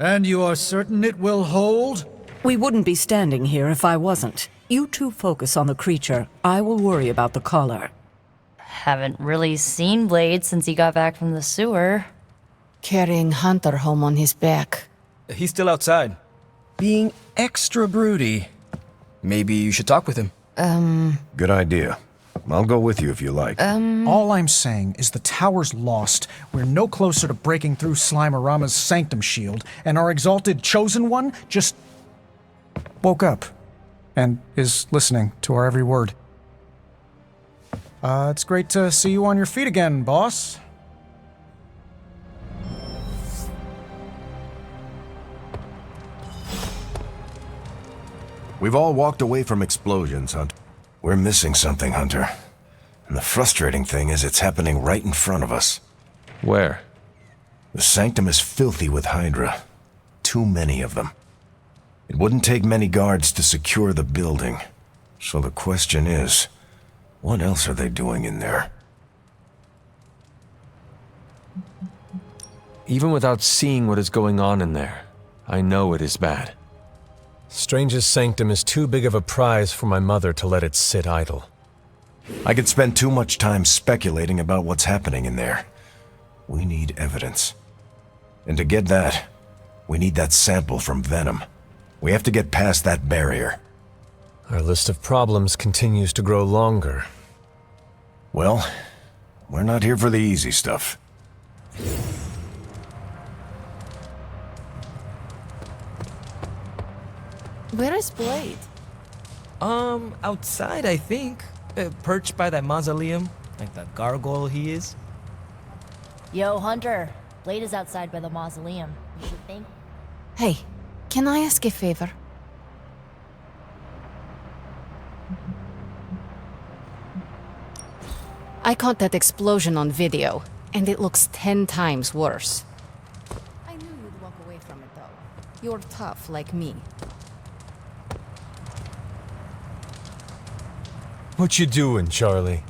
And you are certain it will hold? We wouldn't be standing here if I wasn't. You two focus on the creature. I will worry about the collar. Haven't really seen Blade since he got back from the sewer. Carrying Hunter home on his back. He's still outside. Being extra broody. Maybe you should talk with him. Good idea. I'll go with you if you like. All I'm saying is the tower's lost. We're no closer to breaking through Slimerama's sanctum shield, and our exalted chosen one just woke up and is listening to our every word. It's great to see you on your feet again, boss. We've all walked away from explosions, Hunter. We're missing something, Hunter. And the frustrating thing is it's happening right in front of us. Where? The sanctum is filthy with Hydra. Too many of them. It wouldn't take many guards to secure the building. So the question is, what else are they doing in there? Even without seeing what is going on in there, I know it is bad. Strange's sanctum is too big of a prize for my mother to let it sit idle. I could spend too much time speculating about what's happening in there. We need evidence. And to get that, we need that sample from Venom. We have to get past that barrier. Our list of problems continues to grow longer. Well, we're not here for the easy stuff. Where is Blade? Outside, I think. Perched by that mausoleum, like the gargoyle he is. Yo, Hunter. Blade is outside by the mausoleum. You should think. Hey, can I ask a favor? I caught that explosion on video, and it looks 10 times worse. I knew you'd walk away from it, though. You're tough like me. What you doing, Charlie?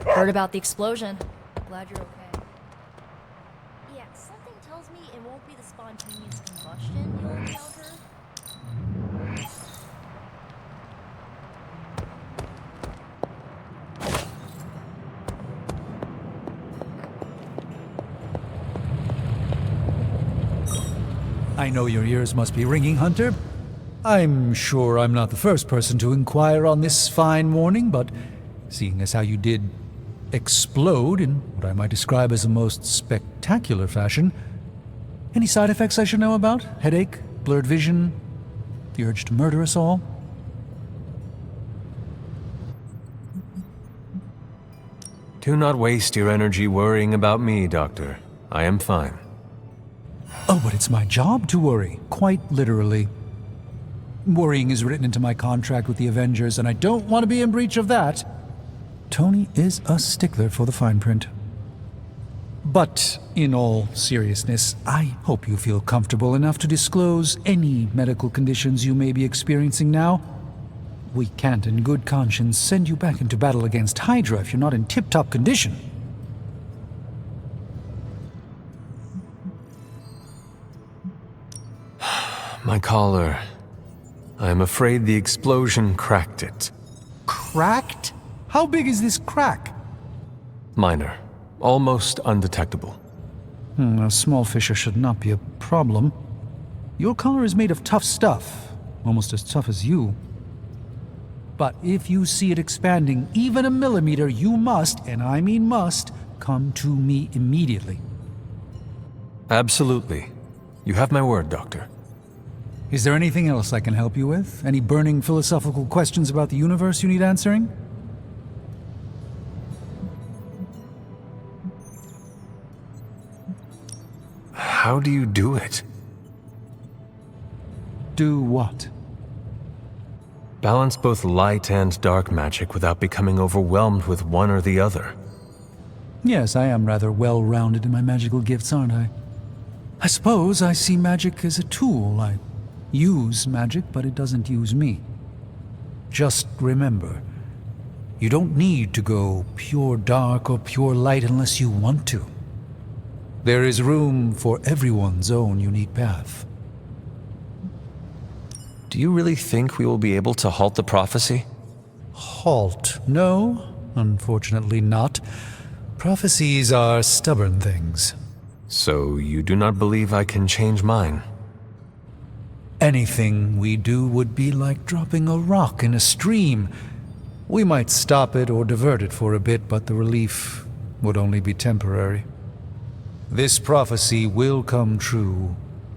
Heard about the explosion. Glad you're okay. Yeah, something tells me it won't be the spontaneous combustion you'll encounter. I know your ears must be ringing, Hunter. I'm sure I'm not the first person to inquire on this fine morning, but seeing as how you did explode in what I might describe as a most spectacular fashion, any side effects I should know about? Headache, blurred vision, the urge to murder us all? Do not waste your energy worrying about me, Doctor. I am fine. Oh, but it's my job to worry, quite literally. Worrying is written into my contract with the Avengers, and I don't want to be in breach of that. Tony is a stickler for the fine print. But, in all seriousness, I hope you feel comfortable enough to disclose any medical conditions you may be experiencing now. We can't in good conscience send you back into battle against Hydra if you're not in tip-top condition. My collar. I am afraid the explosion cracked it. Cracked? How big is this crack? Minor. Almost undetectable. A small fissure should not be a problem. Your collar is made of tough stuff, almost as tough as you. But if you see it expanding even a millimeter, you must, and I mean must, come to me immediately. Absolutely. You have my word, Doctor. Is there anything else I can help you with? Any burning philosophical questions about the universe you need answering? How do you do it? Do what? Balance both light and dark magic without becoming overwhelmed with one or the other. Yes, I am rather well-rounded in my magical gifts, aren't I? I suppose I see magic as a tool. I use magic, but it doesn't use me. Just remember, you don't need to go pure dark or pure light unless you want to. There is room for everyone's own unique path. Do you really think we will be able to halt the prophecy? Halt? No, unfortunately not. Prophecies are stubborn things. So you do not believe I can change mine? Anything we do would be like dropping a rock in a stream. We might stop it or divert it for a bit, but the relief would only be temporary. This prophecy will come true,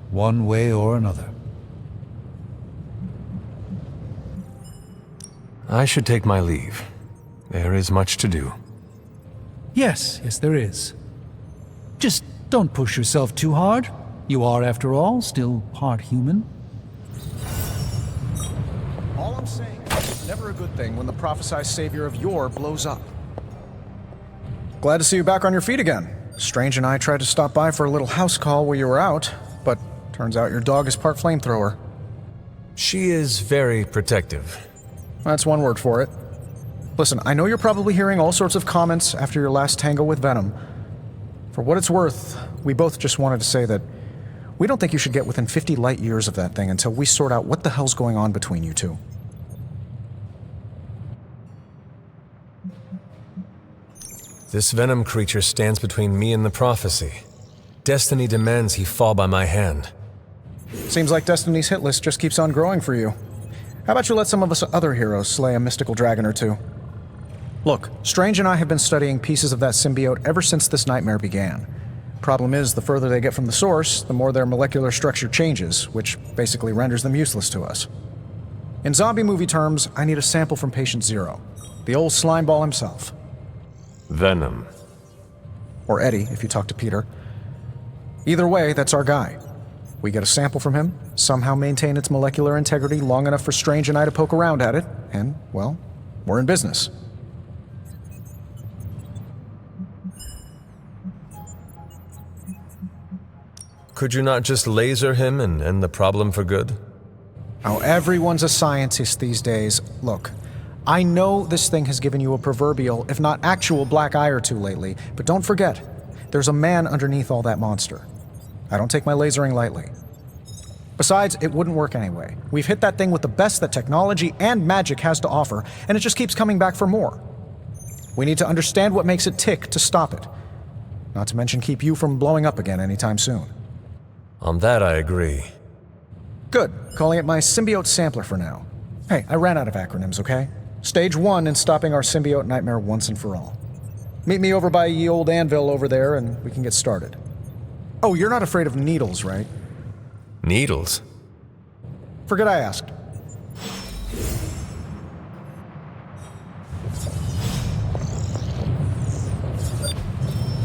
one way or another. I should take my leave. There is much to do. Yes, there is. Just don't push yourself too hard. You are, after all, still part human. All I'm saying is it's never a good thing when the prophesied savior of yore blows up. Glad to see you back on your feet again. Strange and I tried to stop by for a little house call while you were out, but turns out your dog is part flamethrower. She is very protective. That's one word for it. Listen, I know you're probably hearing all sorts of comments after your last tango with Venom. For what it's worth, we both just wanted to say that we don't think you should get within 50 light years of that thing until we sort out what the hell's going on between you two. This Venom creature stands between me and the prophecy. Destiny demands he fall by my hand. Seems like Destiny's hit list just keeps on growing for you. How about you let some of us other heroes slay a mystical dragon or two? Look, Strange and I have been studying pieces of that symbiote ever since this nightmare began. Problem is, the further they get from the source, the more their molecular structure changes, which basically renders them useless to us. In zombie movie terms, I need a sample from Patient Zero, the old slime ball himself. Venom. Or Eddie, if you talk to Peter. Either way, that's our guy. We get a sample from him, somehow maintain its molecular integrity long enough for Strange and I to poke around at it, and, well, we're in business. Could you not just laser him and end the problem for good? Oh, everyone's a scientist these days. Look, I know this thing has given you a proverbial, if not actual, black eye or two lately, but don't forget, there's a man underneath all that monster. I don't take my lasering lightly. Besides, it wouldn't work anyway. We've hit that thing with the best that technology and magic has to offer, and it just keeps coming back for more. We need to understand what makes it tick to stop it. Not to mention keep you from blowing up again anytime soon. On that I agree. Good. Calling it my symbiote sampler for now. Hey, I ran out of acronyms, okay? Stage 1 in stopping our symbiote nightmare once and for all. Meet me over by ye old anvil over there and we can get started. Oh, you're not afraid of needles, right? Needles? Forget I asked.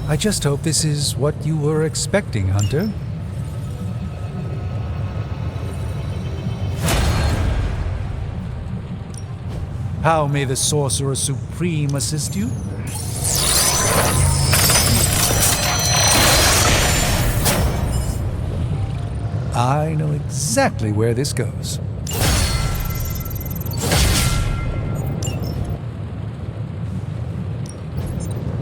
I just hope this is what you were expecting, Hunter. How may the Sorcerer Supreme assist you? I know exactly where this goes.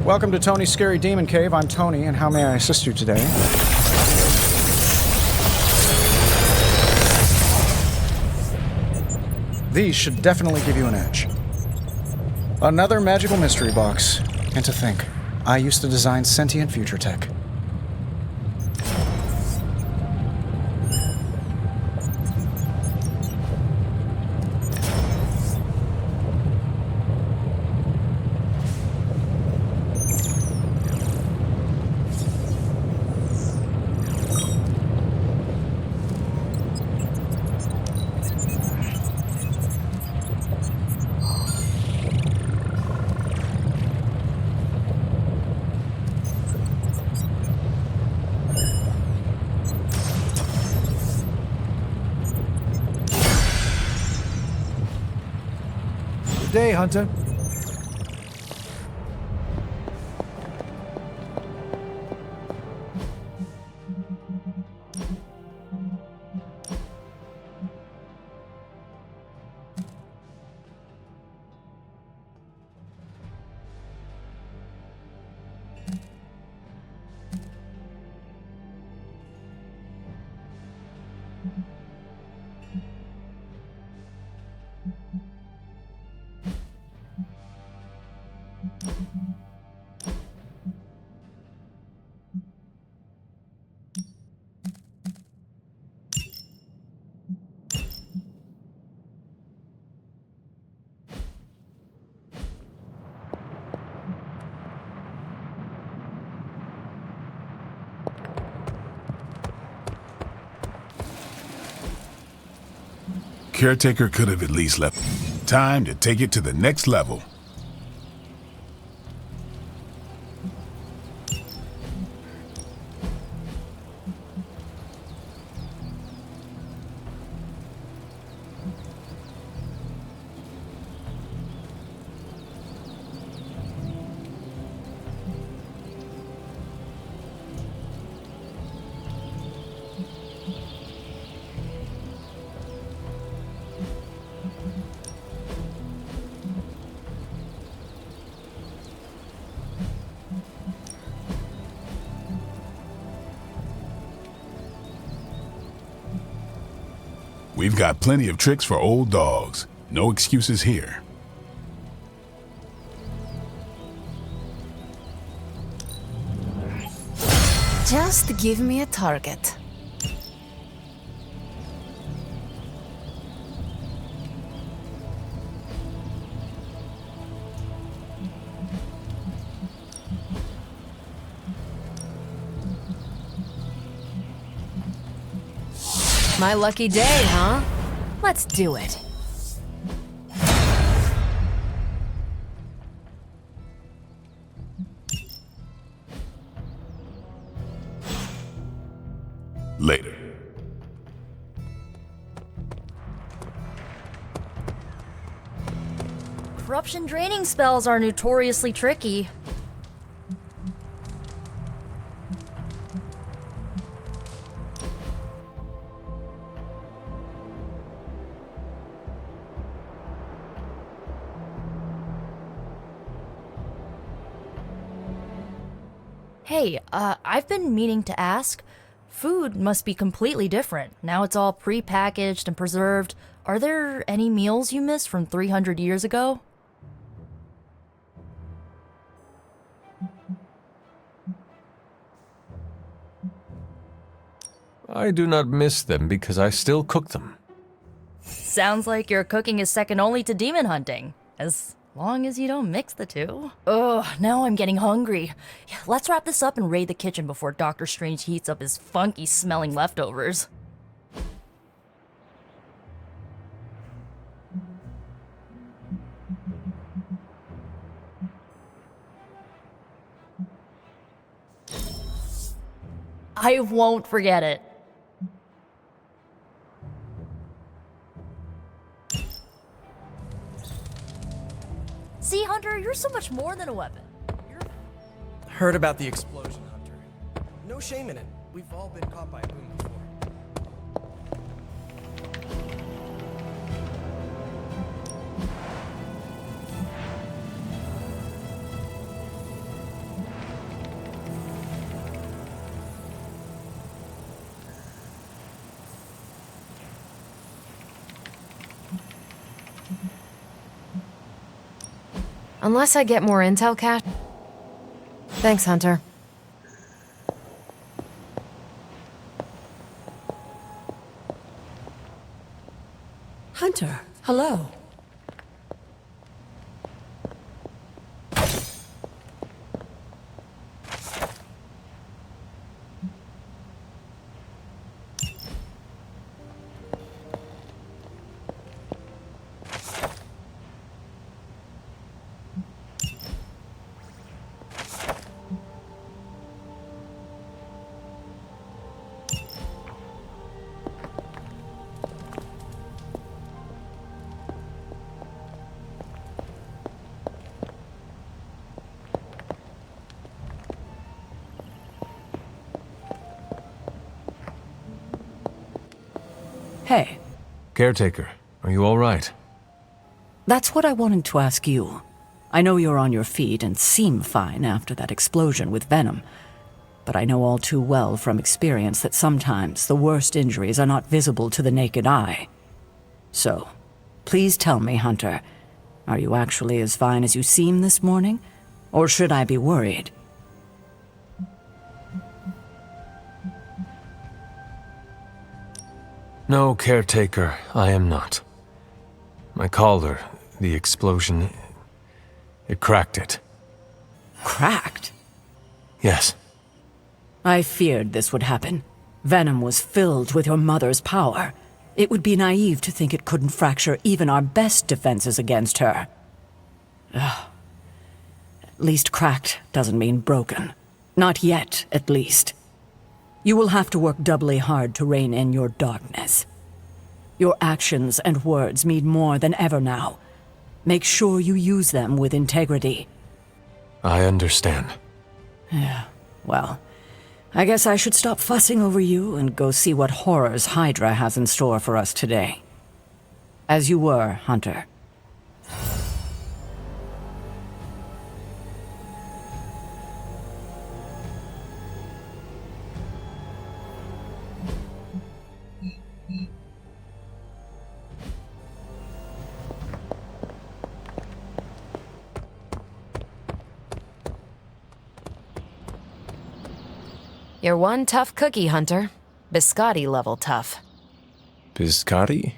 Welcome to Tony's Scary Demon Cave. I'm Tony, and how may I assist you today? These should definitely give you an edge. Another magical mystery box. And to think, I used to design sentient future tech. Good day, Hunter. Caretaker could have at least left time to take it to the next level. We've got plenty of tricks for old dogs. No excuses here. Just give me a target. My lucky day, huh? Let's do it. Later. Corruption draining spells are notoriously tricky. Hey, I've been meaning to ask. Food must be completely different. Now it's all pre-packaged and preserved. Are there any meals you missed from 300 years ago? I do not miss them because I still cook them. Sounds like your cooking is second only to demon hunting. As long as you don't mix the two. Ugh, now I'm getting hungry. Yeah, let's wrap this up and raid the kitchen before Doctor Strange heats up his funky-smelling leftovers. I won't forget it. See, Hunter, you're so much more than a weapon. Heard about the explosion, Hunter. No shame in it. We've all been caught by a boom before. Unless I get more intel, Cat. Thanks, Hunter. Hunter, hello. Hey. Caretaker, are you all right? That's what I wanted to ask you. I know you're on your feet and seem fine after that explosion with Venom, but I know all too well from experience that sometimes the worst injuries are not visible to the naked eye. So, please tell me, Hunter, are you actually as fine as you seem this morning? Or should I be worried? No, Caretaker, I am not. My collar, the explosion, it cracked it. Cracked? Yes. I feared this would happen. Venom was filled with your mother's power. It would be naive to think it couldn't fracture even our best defenses against her. Ugh. At least cracked doesn't mean broken. Not yet, at least. You will have to work doubly hard to rein in your darkness. Your actions and words mean more than ever now. Make sure you use them with integrity. I understand. Yeah, well, I guess I should stop fussing over you and go see what horrors Hydra has in store for us today. As you were, Hunter. You're one tough cookie, Hunter. Biscotti level tough. Biscotti?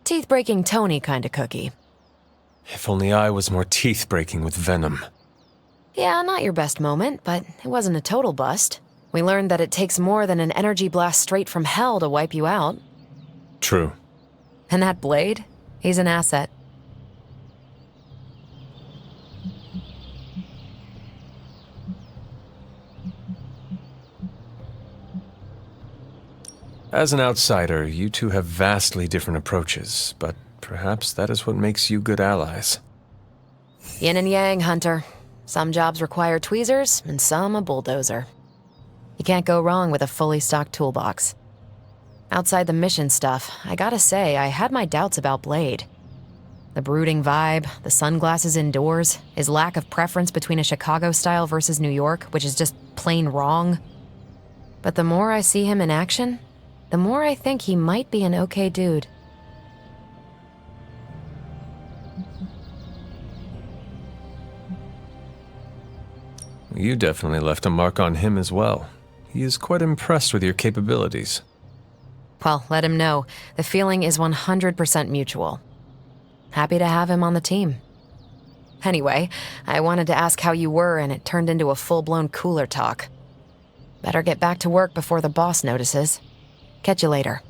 Teeth-breaking Tony kind of cookie. If only I was more teeth-breaking with venom. Yeah, not your best moment, but it wasn't a total bust. We learned that it takes more than an energy blast straight from hell to wipe you out. True. And that blade? He's an asset. As an outsider, you two have vastly different approaches, but perhaps that is what makes you good allies. Yin and yang, Hunter. Some jobs require tweezers, and some a bulldozer. You can't go wrong with a fully stocked toolbox. Outside the mission stuff, I gotta say, I had my doubts about Blade. The brooding vibe, the sunglasses indoors, his lack of preference between a Chicago style versus New York, which is just plain wrong. But the more I see him in action, the more I think he might be an okay dude. You definitely left a mark on him as well. He is quite impressed with your capabilities. Well, let him know. The feeling is 100% mutual. Happy to have him on the team. Anyway, I wanted to ask how you were, and it turned into a full-blown cooler talk. Better get back to work before the boss notices. Catch you later.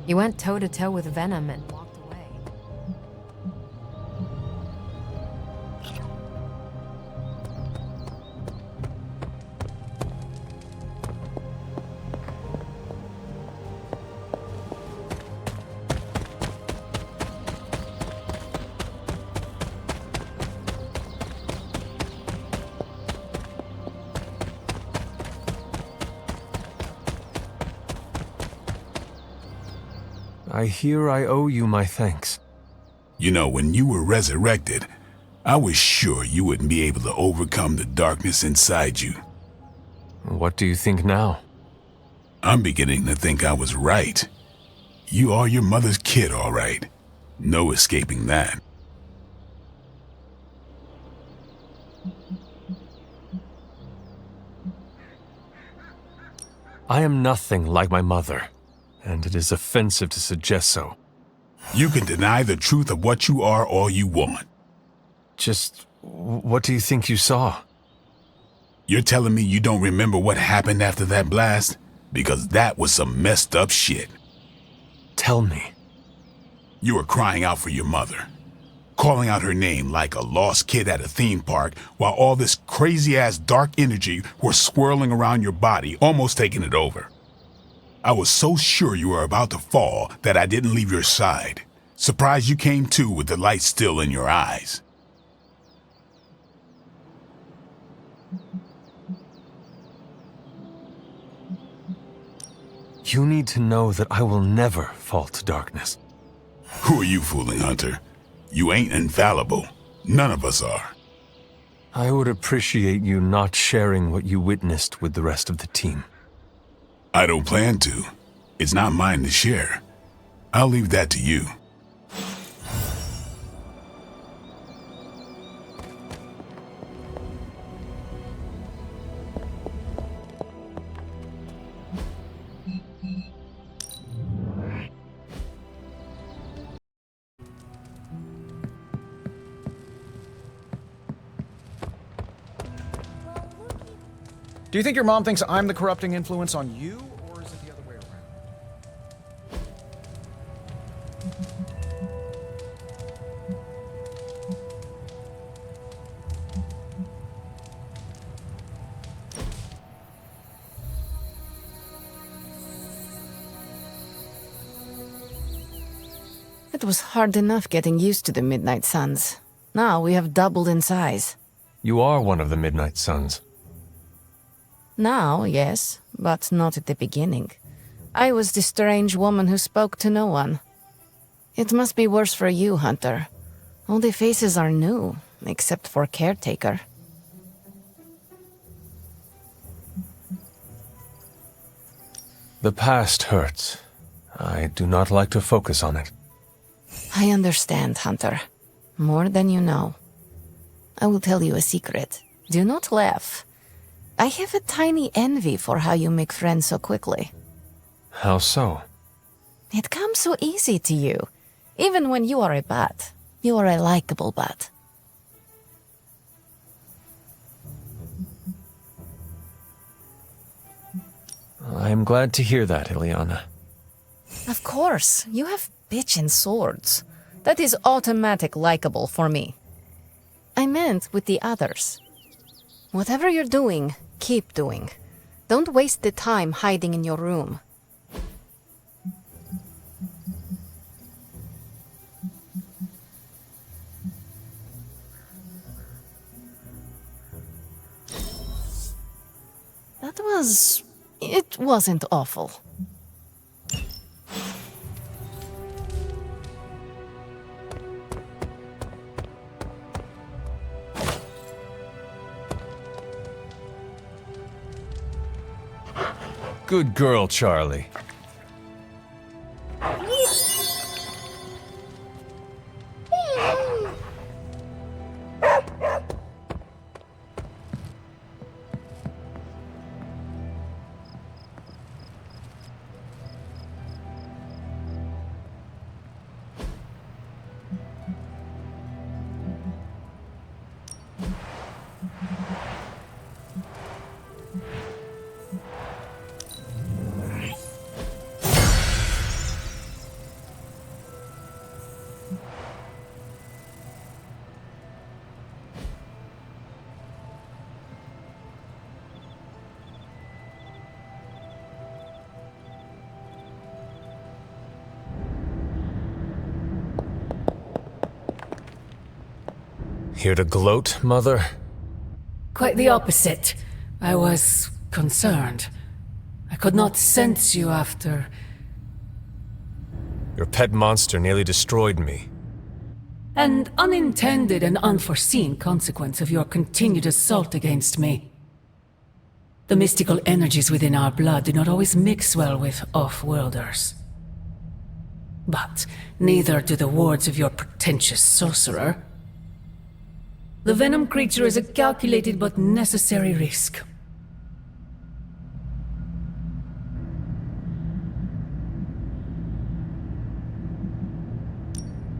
You went toe-to-toe with Venom and walked away. I hear I owe you my thanks. You know, when you were resurrected, I was sure you wouldn't be able to overcome the darkness inside you. What do you think now? I'm beginning to think I was right. You are your mother's kid, all right. No escaping that. I am nothing like my mother, and it is offensive to suggest so. You can deny the truth of what you are all you want. Just, what do you think you saw? You're telling me you don't remember what happened after that blast? Because that was some messed up shit. Tell me. You were crying out for your mother, calling out her name like a lost kid at a theme park, while all this crazy-ass dark energy was swirling around your body, almost taking it over. I was so sure you were about to fall that I didn't leave your side. Surprised you came to with the light still in your eyes. You need to know that I will never fall to darkness. Who are you fooling, Hunter? You ain't infallible. None of us are. I would appreciate you not sharing what you witnessed with the rest of the team. I don't plan to. It's not mine to share. I'll leave that to you. Do you think your mom thinks I'm the corrupting influence on you, or is it the other way around? It was hard enough getting used to the Midnight Suns. Now we have doubled in size. You are one of the Midnight Suns. Now, yes, but not at the beginning. I was the strange woman who spoke to no one. It must be worse for you, Hunter. All the faces are new, except for Caretaker. The past hurts. I do not like to focus on it. I understand, Hunter. More than you know. I will tell you a secret. Do not laugh. I have a tiny envy for how you make friends so quickly. How so? It comes so easy to you. Even when you are a bat. You are a likable bat. I am glad to hear that, Ileana. Of course, you have bitchin' swords. That is automatic likable for me. I meant with the others. Whatever you're doing, keep doing. Don't waste the time hiding in your room. It wasn't awful. Good girl, Charlie. Here to gloat, Mother? Quite the opposite. I was concerned. I could not sense you after... Your pet monster nearly destroyed me. An unintended and unforeseen consequence of your continued assault against me. The mystical energies within our blood do not always mix well with off-worlders. But neither do the words of your pretentious sorcerer. The venom creature is a calculated but necessary risk.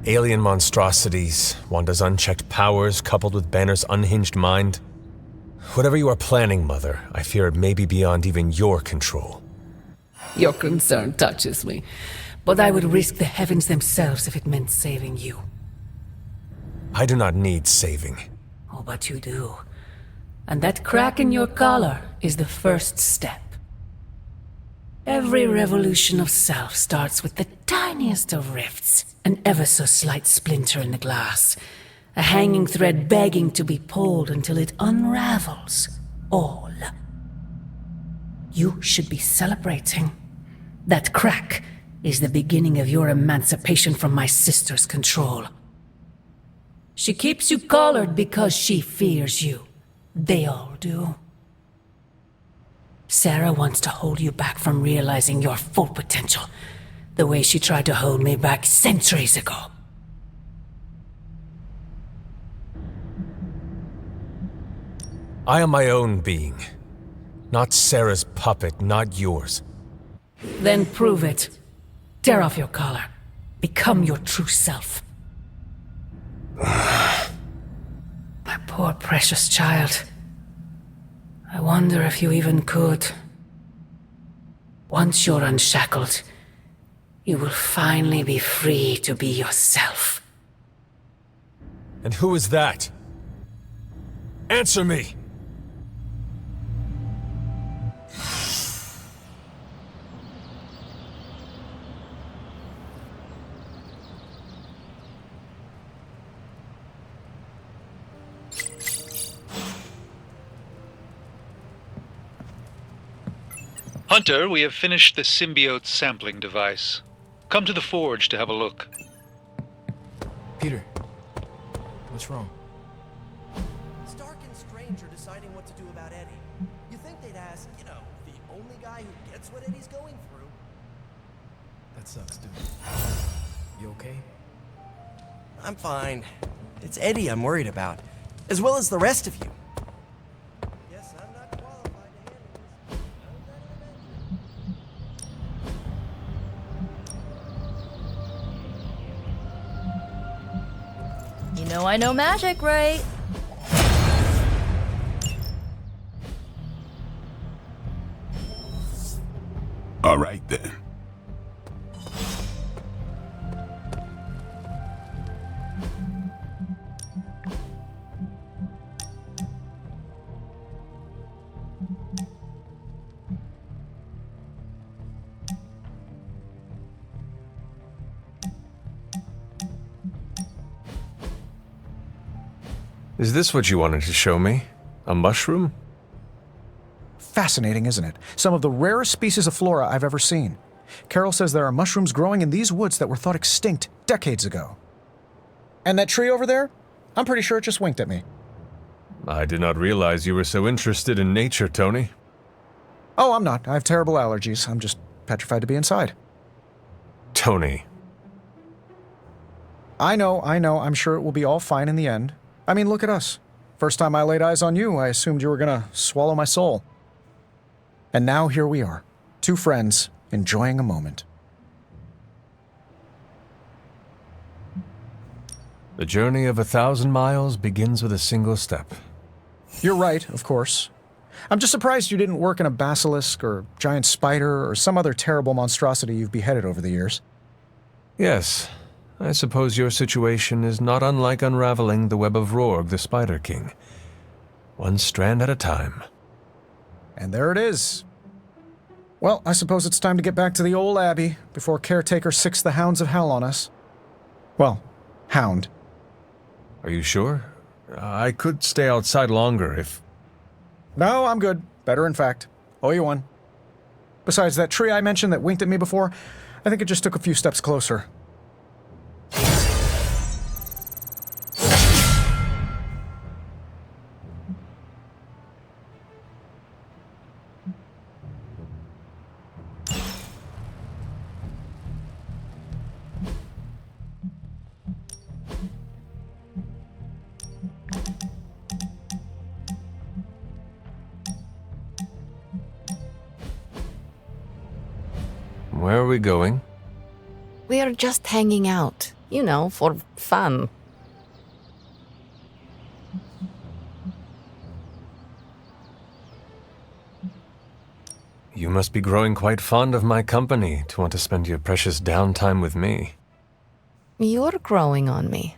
Alien monstrosities, Wanda's unchecked powers coupled with Banner's unhinged mind. Whatever you are planning, Mother, I fear it may be beyond even your control. Your concern touches me, but I would risk the heavens themselves if it meant saving you. I do not need saving. Oh, but you do. And that crack in your collar is the first step. Every revolution of self starts with the tiniest of rifts, an ever so slight splinter in the glass, a hanging thread begging to be pulled until it unravels all. You should be celebrating. That crack is the beginning of your emancipation from my sister's control. She keeps you collared because she fears you. They all do. Sarah wants to hold you back from realizing your full potential, the way she tried to hold me back centuries ago. I am my own being. Not Sarah's puppet, not yours. Then prove it. Tear off your collar. Become your true self. My poor precious child. I wonder if you even could. Once you're unshackled, you will finally be free to be yourself. And who is that? Answer me! Hunter, we have finished the symbiote sampling device. Come to the forge to have a look. Peter, what's wrong? Stark and Strange are deciding what to do about Eddie. You think they'd ask, the only guy who gets what Eddie's going through. That sucks, dude. You okay? I'm fine. It's Eddie I'm worried about, as well as the rest of you. Guess I'm not qualified to handle this. You know I know magic, right? All right, then. Is this what you wanted to show me? A mushroom? Fascinating, isn't it? Some of the rarest species of flora I've ever seen. Carol says there are mushrooms growing in these woods that were thought extinct decades ago. And that tree over there? I'm pretty sure it just winked at me. I did not realize you were so interested in nature, Tony. Oh, I'm not. I have terrible allergies. I'm just petrified to be inside. Tony. I know. I'm sure it will be all fine in the end. I mean, look at us. First time I laid eyes on you, I assumed you were gonna swallow my soul. And now here we are, two friends enjoying a moment. The journey of 1,000 miles begins with a single step. You're right, of course. I'm just surprised you didn't work in a basilisk or giant spider or some other terrible monstrosity you've beheaded over the years. Yes, I suppose your situation is not unlike unraveling the web of Rorg, the Spider King. One strand at a time. And there it is. Well, I suppose it's time to get back to the old abbey before Caretaker sicks the hounds of hell on us. Well, hound. Are you sure? I could stay outside longer if... No, I'm good. Better, in fact. Owe you one. Besides, that tree I mentioned that winked at me before, I think it just took a few steps closer. Where are we going? We are just hanging out, for fun. You must be growing quite fond of my company to want to spend your precious downtime with me. You're growing on me.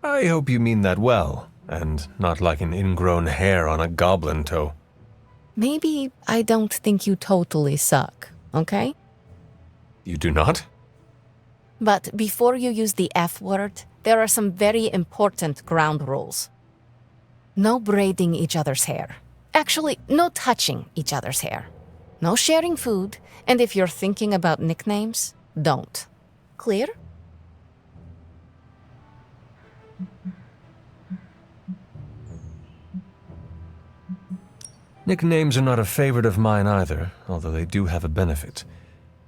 I hope you mean that well, and not like an ingrown hair on a goblin toe. Maybe I don't think you totally suck, okay? You do not? But before you use the F word, there are some very important ground rules. No braiding each other's hair. Actually, no touching each other's hair. No sharing food, and if you're thinking about nicknames, don't. Clear? Nicknames are not a favorite of mine either, although they do have a benefit.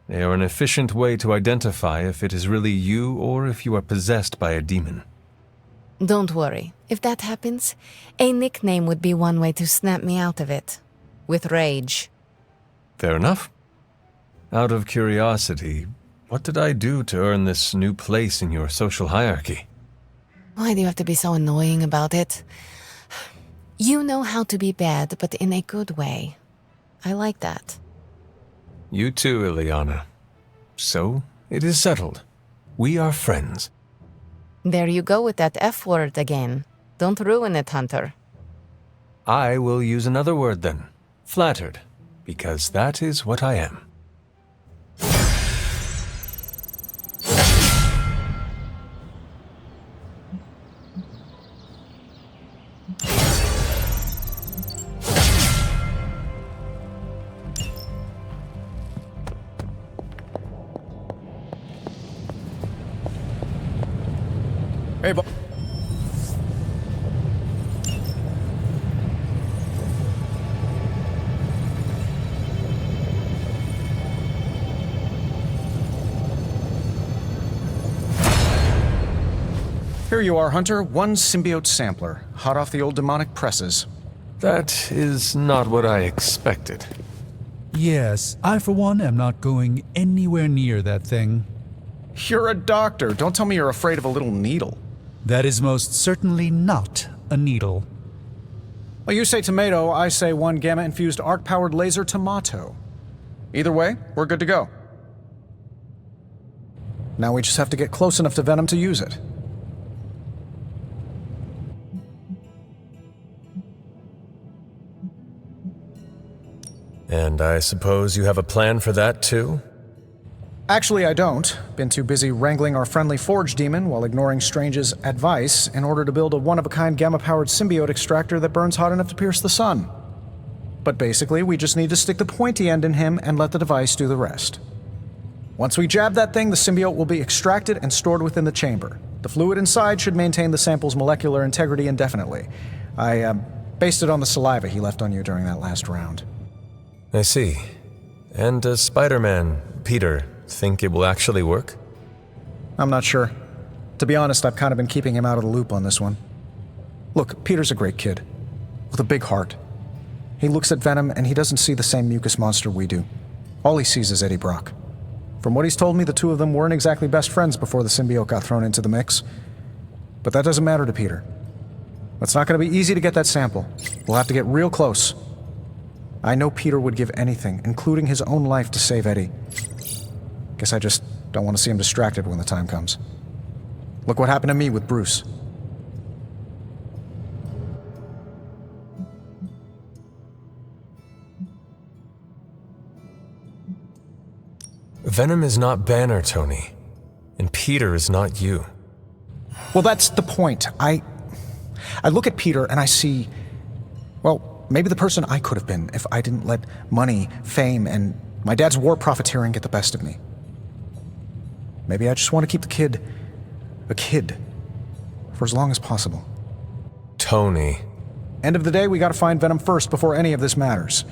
They are an efficient way to identify if it is really you or if you are possessed by a demon. Don't worry. If that happens, a nickname would be one way to snap me out of it. With rage. Fair enough. Out of curiosity, what did I do to earn this new place in your social hierarchy? Why do you have to be so annoying about it? You know how to be bad, but in a good way. I like that. You too, Ileana. So, it is settled. We are friends. There you go with that F word again. Don't ruin it, Hunter. I will use another word then. Flattered. Because that is what I am. Hey, bo- Here you are, Hunter. One symbiote sampler, hot off the old demonic presses. That is not what I expected. Yes, I for one am not going anywhere near that thing. You're a doctor. Don't tell me you're afraid of a little needle. That is most certainly not a needle. Well, you say tomato, I say one gamma-infused arc-powered laser tomato. Either way, we're good to go. Now we just have to get close enough to Venom to use it. And I suppose you have a plan for that too? Actually, I don't. Been too busy wrangling our friendly Forge demon while ignoring Strange's advice in order to build a one-of-a-kind gamma-powered symbiote extractor that burns hot enough to pierce the sun. But basically, we just need to stick the pointy end in him and let the device do the rest. Once we jab that thing, the symbiote will be extracted and stored within the chamber. The fluid inside should maintain the sample's molecular integrity indefinitely. I based it on the saliva he left on you during that last round. I see. And does Spider-Man, Peter, think it will actually work? I'm not sure. To be honest, I've kind of been keeping him out of the loop on this one. Look, Peter's a great kid, with a big heart. He looks at Venom and he doesn't see the same mucus monster we do. All he sees is Eddie Brock. From what he's told me, the two of them weren't exactly best friends before the symbiote got thrown into the mix. But that doesn't matter to Peter. It's not going to be easy to get that sample. We'll have to get real close. I know Peter would give anything, including his own life, to save Eddie. Guess I just don't want to see him distracted when the time comes. Look what happened to me with Bruce. Venom is not Banner, Tony. And Peter is not you. Well, that's the point. I look at Peter and I see, well, maybe the person I could have been if I didn't let money, fame, and my dad's war profiteering get the best of me. Maybe I just want to keep the kid a kid for as long as possible. Tony. End of the day, we gotta find Venom first before any of this matters.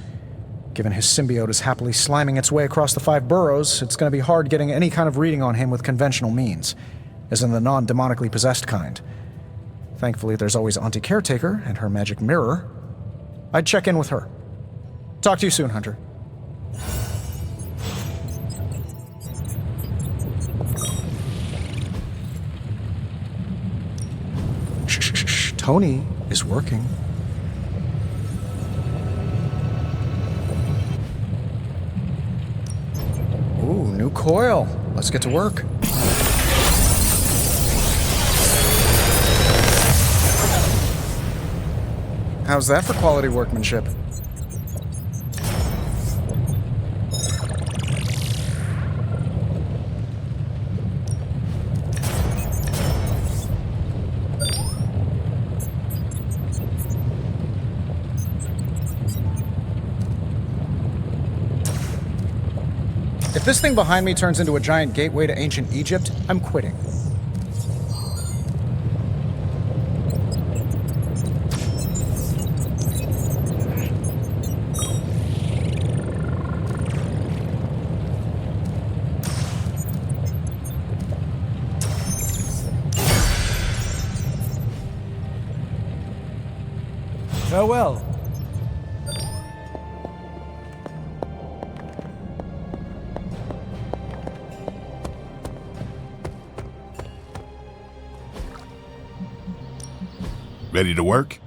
Given his symbiote is happily sliming its way across the 5 boroughs, it's gonna be hard getting any kind of reading on him with conventional means, as in the non-demonically possessed kind. Thankfully, there's always Auntie Caretaker and her magic mirror. I'd check in with her. Talk to you soon, Hunter. Shh. Tony is working. Ooh, new coil. Let's get to work. How's that for quality workmanship? If this thing behind me turns into a giant gateway to ancient Egypt, I'm quitting. Farewell. Ready to work?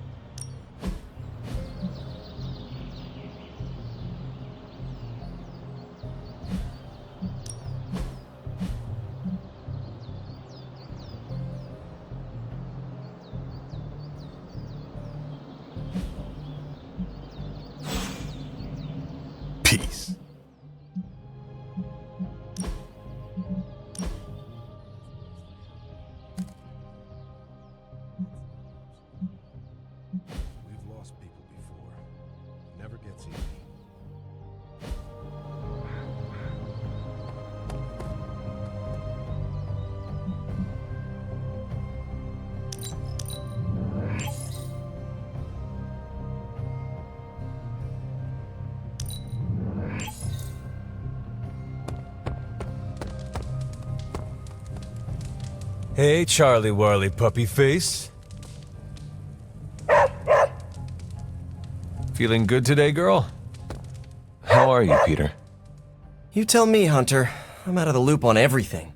Peace. We've lost people before. Never gets easy. Hey, Charlie Warley puppy face. Feeling good today, girl? How are you, Peter? You tell me, Hunter. I'm out of the loop on everything.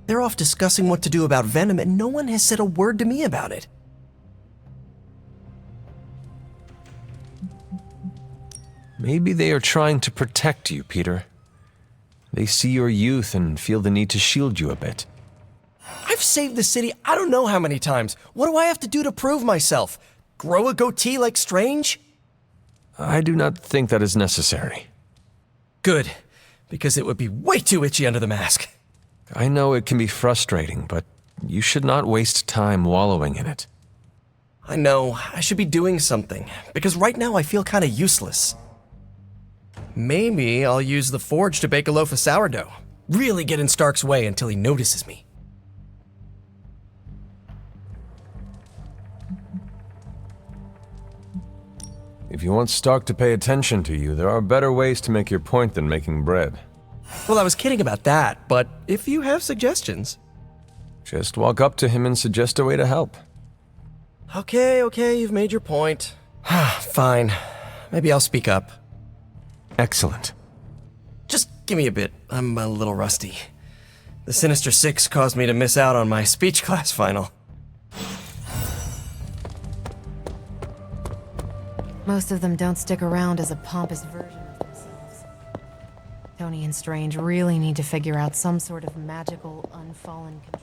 They're off discussing what to do about Venom, and no one has said a word to me about it. Maybe they are trying to protect you, Peter. They see your youth and feel the need to shield you a bit. I've saved the city I don't know how many times. What do I have to do to prove myself? Grow a goatee like Strange? I do not think that is necessary. Good, because it would be way too itchy under the mask. I know it can be frustrating, but you should not waste time wallowing in it. I know, I should be doing something, because right now I feel kinda useless. Maybe I'll use the forge to bake a loaf of sourdough. Really get in Stark's way until he notices me. If you want Stark to pay attention to you, there are better ways to make your point than making bread. Well, I was kidding about that, but if you have suggestions... Just walk up to him and suggest a way to help. Okay, you've made your point. Fine. Maybe I'll speak up. Excellent. Just give me a bit. I'm a little rusty. The Sinister Six caused me to miss out on my speech class final. Most of them don't stick around as a pompous version of themselves. Tony and Strange really need to figure out some sort of magical, unfallen control.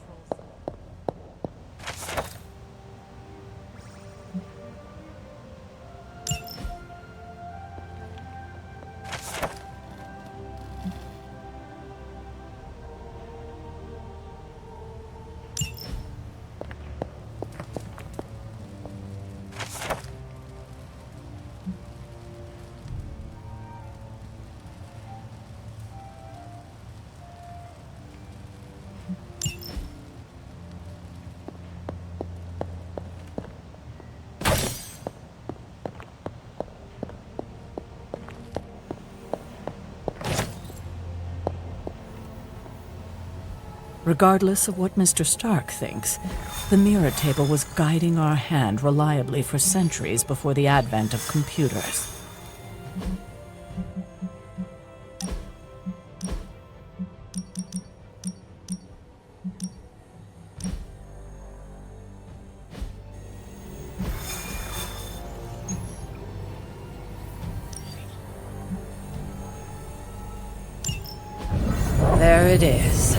Regardless of what Mr. Stark thinks, the mirror table was guiding our hand reliably for centuries before the advent of computers. There it is.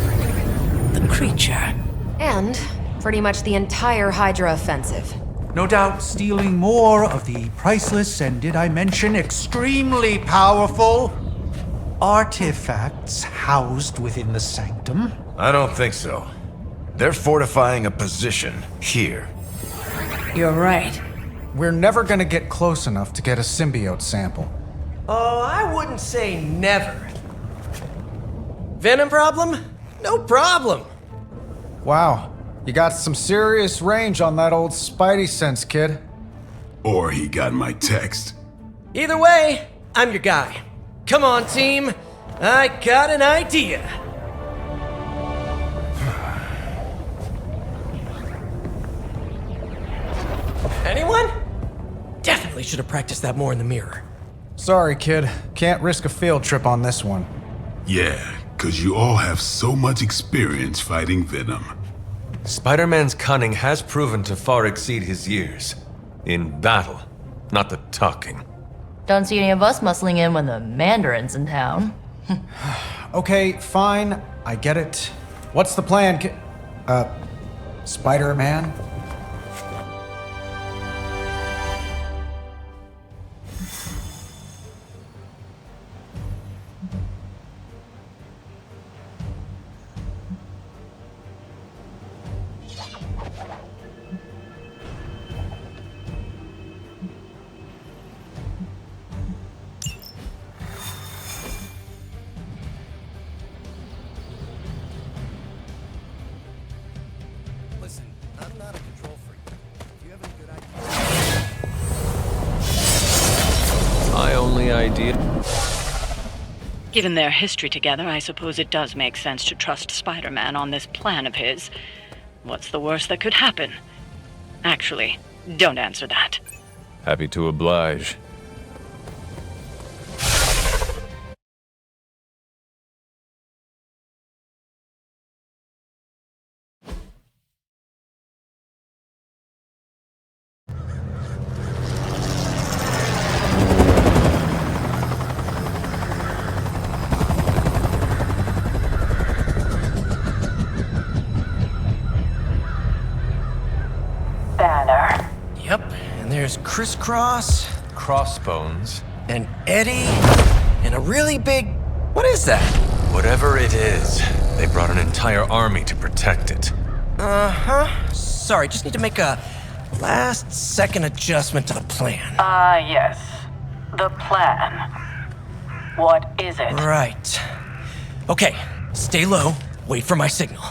The creature. And pretty much the entire Hydra offensive. No doubt stealing more of the priceless and, did I mention, extremely powerful artifacts housed within the sanctum. I don't think so. They're fortifying a position here. You're right. We're never gonna get close enough to get a symbiote sample. Oh, I wouldn't say never. Venom problem? No problem. Wow, you got some serious range on that old Spidey sense, kid. Or he got my text. Either way, I'm your guy. Come on, team. I got an idea. Anyone? Definitely should have practiced that more in the mirror. Sorry, kid. Can't risk a field trip on this one. Yeah, 'cause you all have so much experience fighting Venom. Spider-Man's cunning has proven to far exceed his years. In battle, not the talking. Don't see any of us muscling in when the Mandarin's in town. Okay, fine. I get it. What's the plan, Spider-Man? idea? Given their history together, I suppose it does make sense to trust Spider-Man on this plan of his. What's the worst that could happen? Actually, don't answer that. Happy to oblige. Banner. Yep, and there's Crisscross, Crossbones. and Eddie, and a really big... What is that? Whatever it is, they brought an entire army to protect it. Uh-huh. Sorry, just need to make a last-second adjustment to the plan. Yes. The plan. What is it? Right. Okay, stay low, wait for my signal.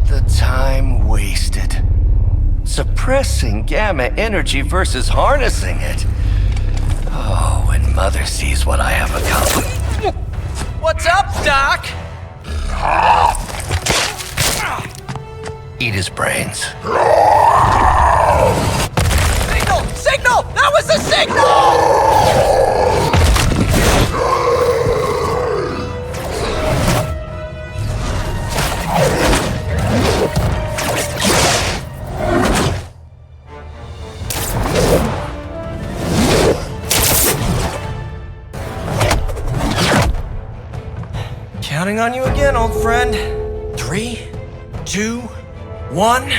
The time wasted. Suppressing gamma energy versus harnessing it. Oh, when Mother sees what I have accomplished. What's up, Doc? Eat his brains. Signal! Signal! That was a signal! Counting on you again, old friend. 3, 2, 1.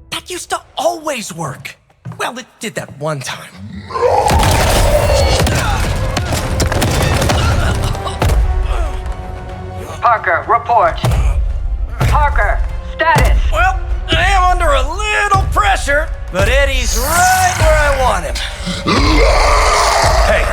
That used to always work. Well, it did that one time. Parker, report. Parker, status. Well, I am under a little pressure, but Eddie's right where I want him. Hey.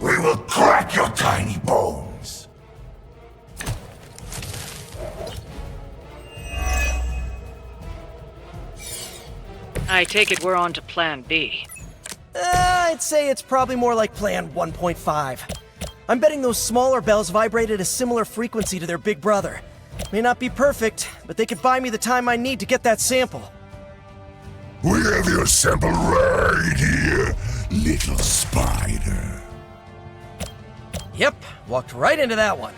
We will crack your tiny bones. I take it we're on to Plan B. I'd say it's probably more like Plan 1.5. I'm betting those smaller bells vibrate at a similar frequency to their big brother. May not be perfect, but they could buy me the time I need to get that sample. We have your sample right here, little spider. Yep, walked right into that one.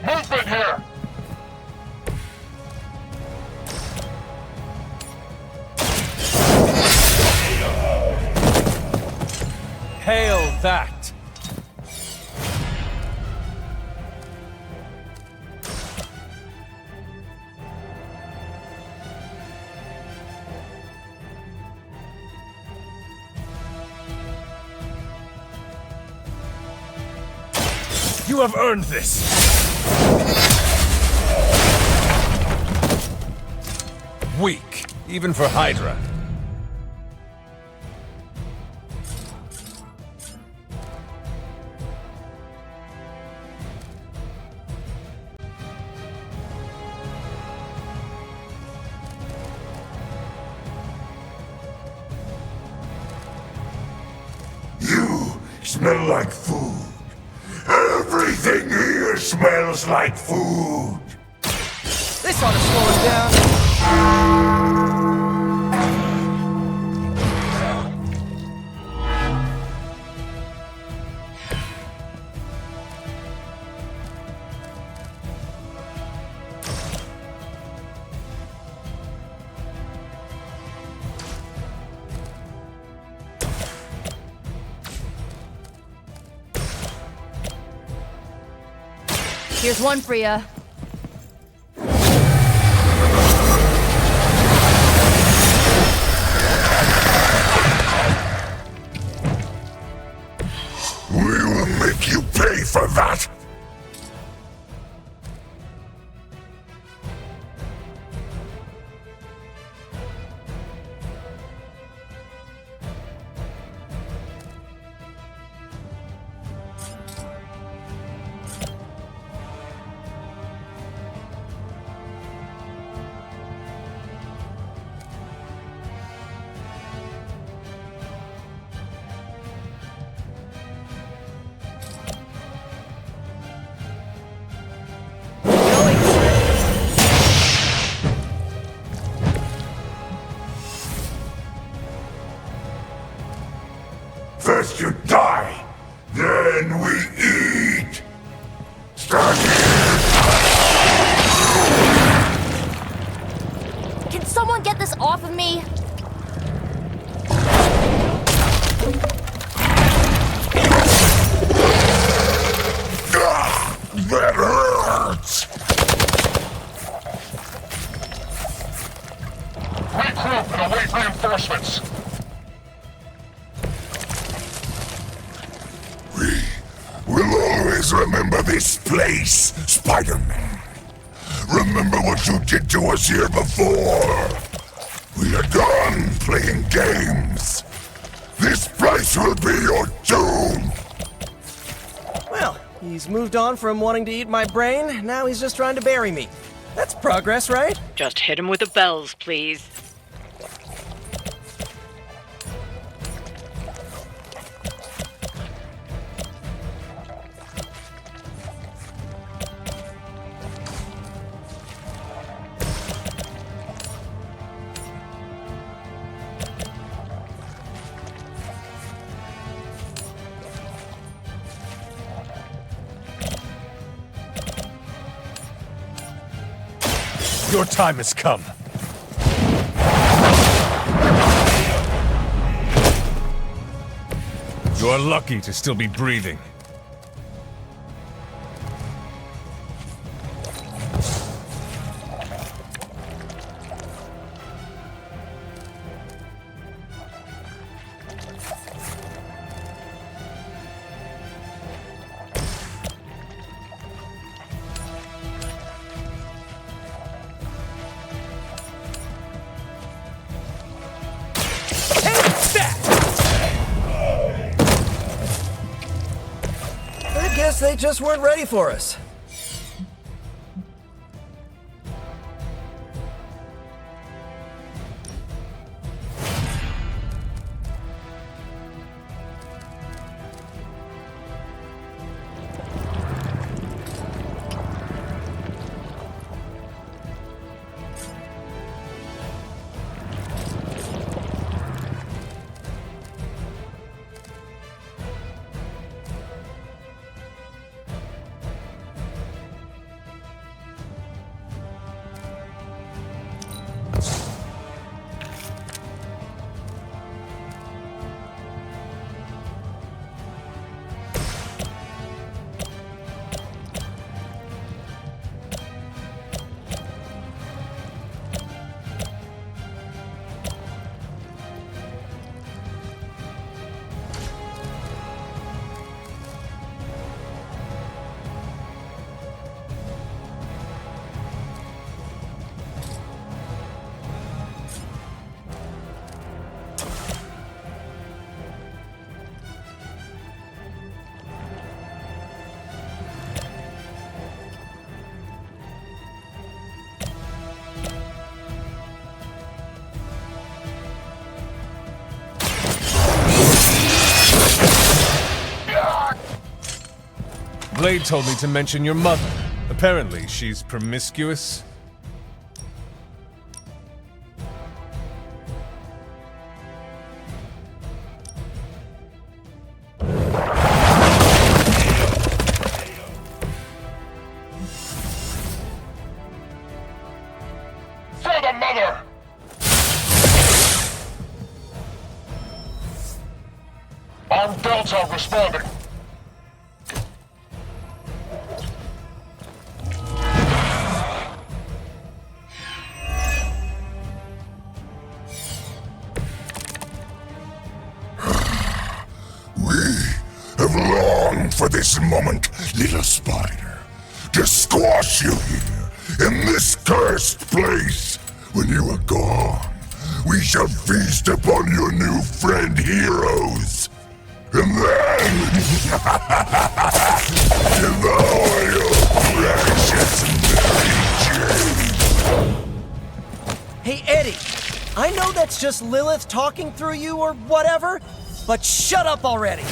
Movement here! Hail that! You have earned this! Weak, even for Hydra. You smell like food. Everything here smells like food. This ought to slow him down. Here's one for ya. We will make you pay for that! First you die, then we eat! Start Can someone get this off of me? That hurts! Regroup and await reinforcements! We'll always remember this place, Spider-Man. Remember what you did to us here before. We are done playing games. This place will be your doom. Well, he's moved on from wanting to eat my brain, now he's just trying to bury me. That's progress, right? Just hit him with the bells, please. Your time has come. You're lucky to still be breathing. I guess they just weren't ready for us. Blade told me to mention your mother. Apparently, she's promiscuous. For the mother! Armed Delta responding. have longed for this moment, little spider. To squash you here, in this cursed place. When you are gone, we shall feast upon your new friend heroes. And then, devour your precious Mary Jane. Hey, Eddie, I know that's just Lilith talking through you or whatever, but shut up already.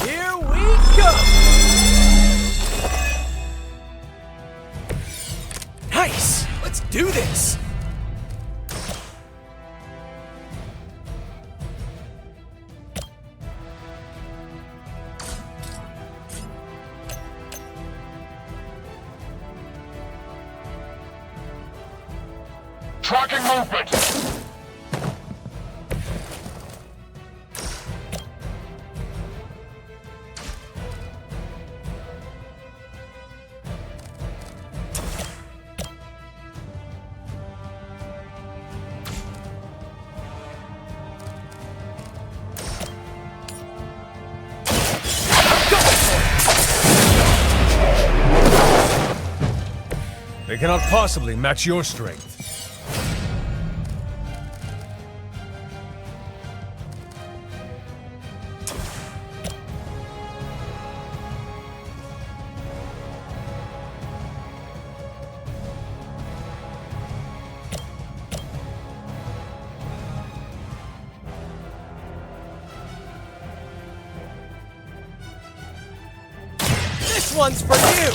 Here we go! Nice! Let's do this! Tracking movement. They cannot possibly match your strength. This one's for you!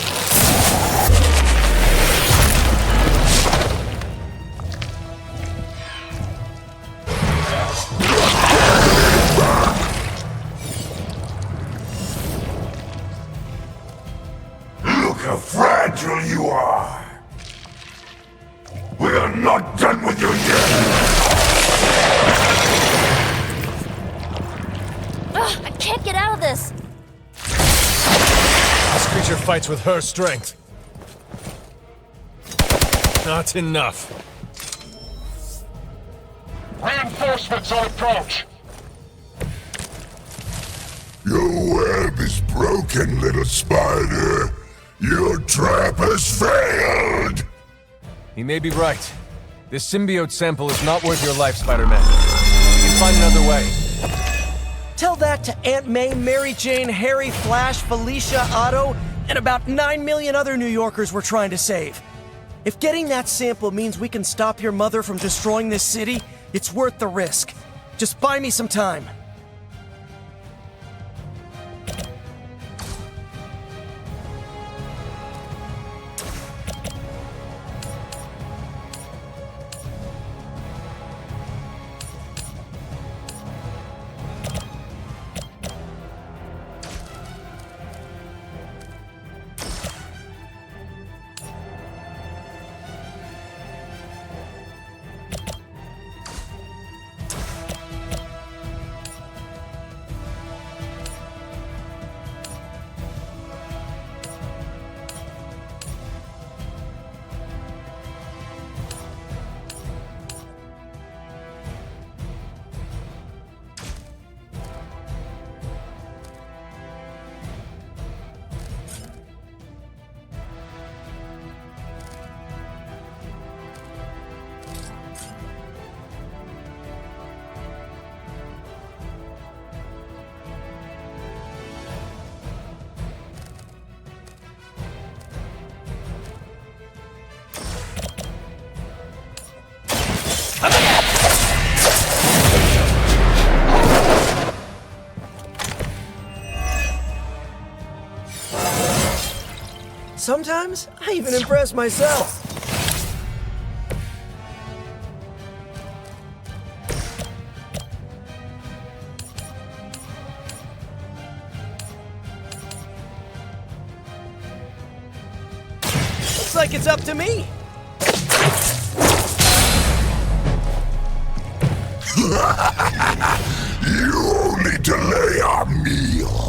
Look how fragile you are. We are not done with you yet. Ugh, I can't get out of this! This creature fights with her strength. Not enough. Reinforcements on approach. Your web is broken, little spider. Your trap has failed. He may be right. This symbiote sample is not worth your life, Spider-Man. You can find another way. Tell that to Aunt May, Mary Jane, Harry, Flash, Felicia, Otto, and about 9 million other New Yorkers we're trying to save. If getting that sample means we can stop your mother from destroying this city, it's worth the risk. Just buy me some time. Sometimes, I even impress myself. Looks like it's up to me. You only delay our meal.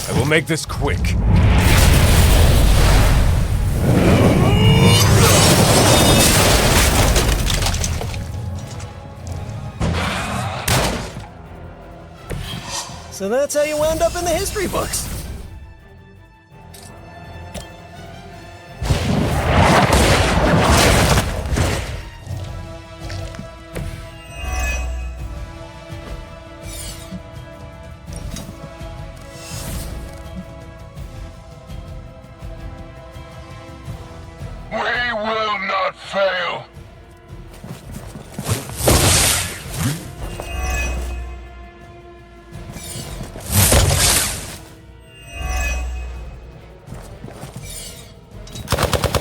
I will make this quick. So that's how you wound up in the history books. We will not fail.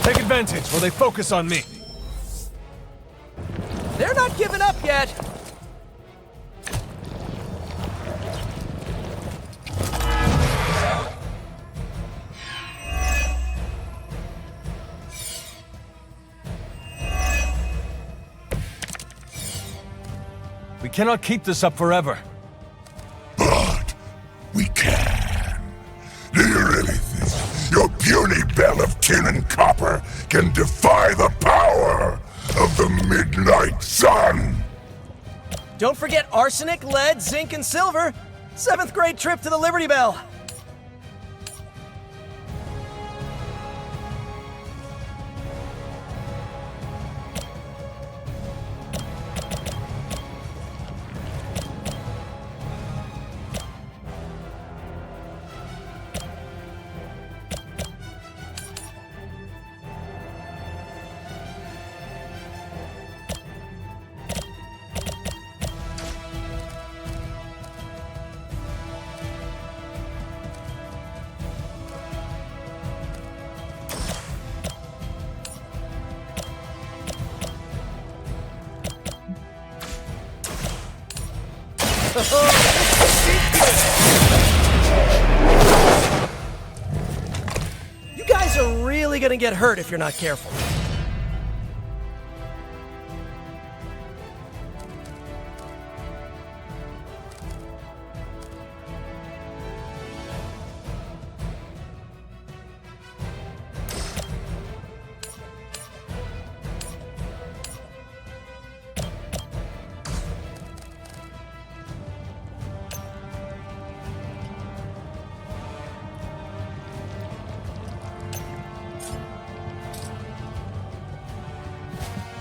Take advantage while they focus on me. They're not giving up yet. We cannot keep this up forever. But we can. Do you really think your puny bell of tin and copper can defy the power of the midnight sun? Don't forget arsenic, lead, zinc, and silver. 7th grade trip to the Liberty Bell. You guys are really gonna get hurt if you're not careful.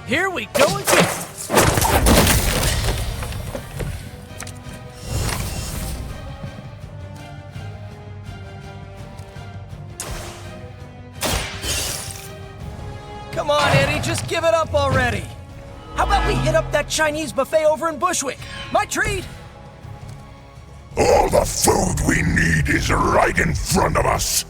Here we go again. Come on, Eddie, just give it up already. How about we hit up that Chinese buffet over in Bushwick? My treat! All the food we need is right in front of us.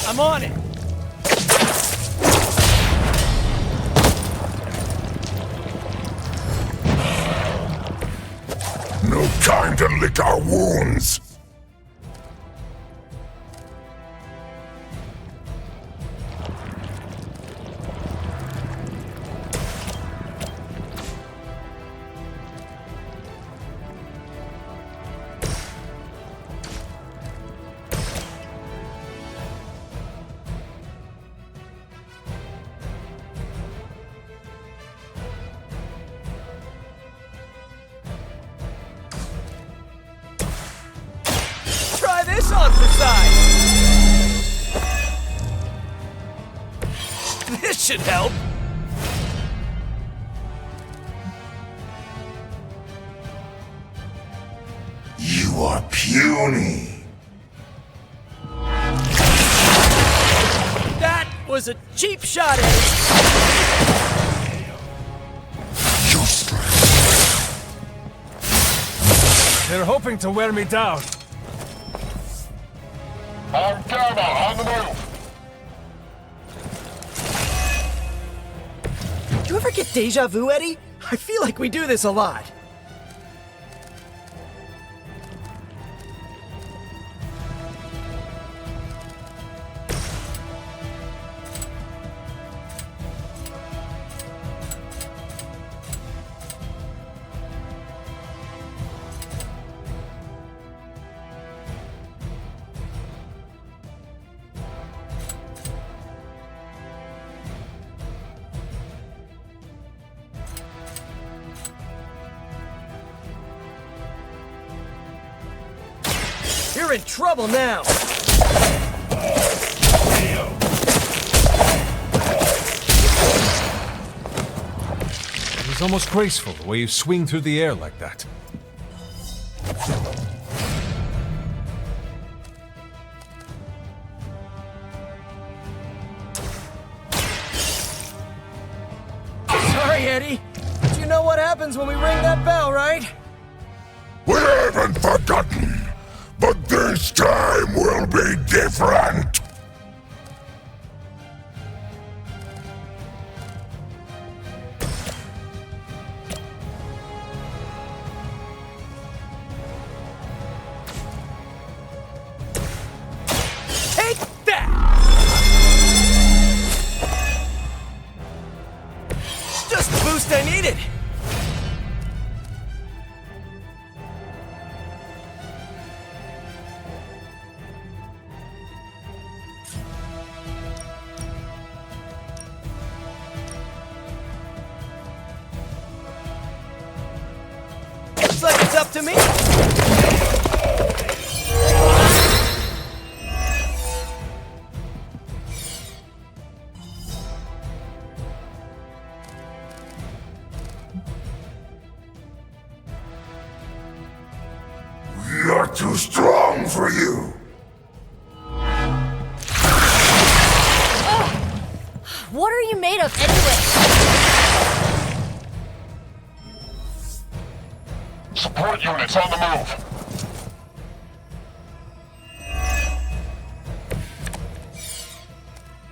I'm on it! No time to lick our wounds! Try this on for size! This should help! You are puny. That was a cheap shot, Eddie! They're hoping to wear me down. I'm Gamma, on the move. Do you ever get deja vu, Eddie? I feel like we do this a lot. You're in trouble now! It was almost graceful, the way you swing through the air like that. Sorry, Eddie. But you know what happens when we ring that bell, right? We haven't forgotten, but this time will be different. Take that! Just the boost I needed! Looks like it's up to me! You're too strong for you. What are you made of anyway? Support units on the move.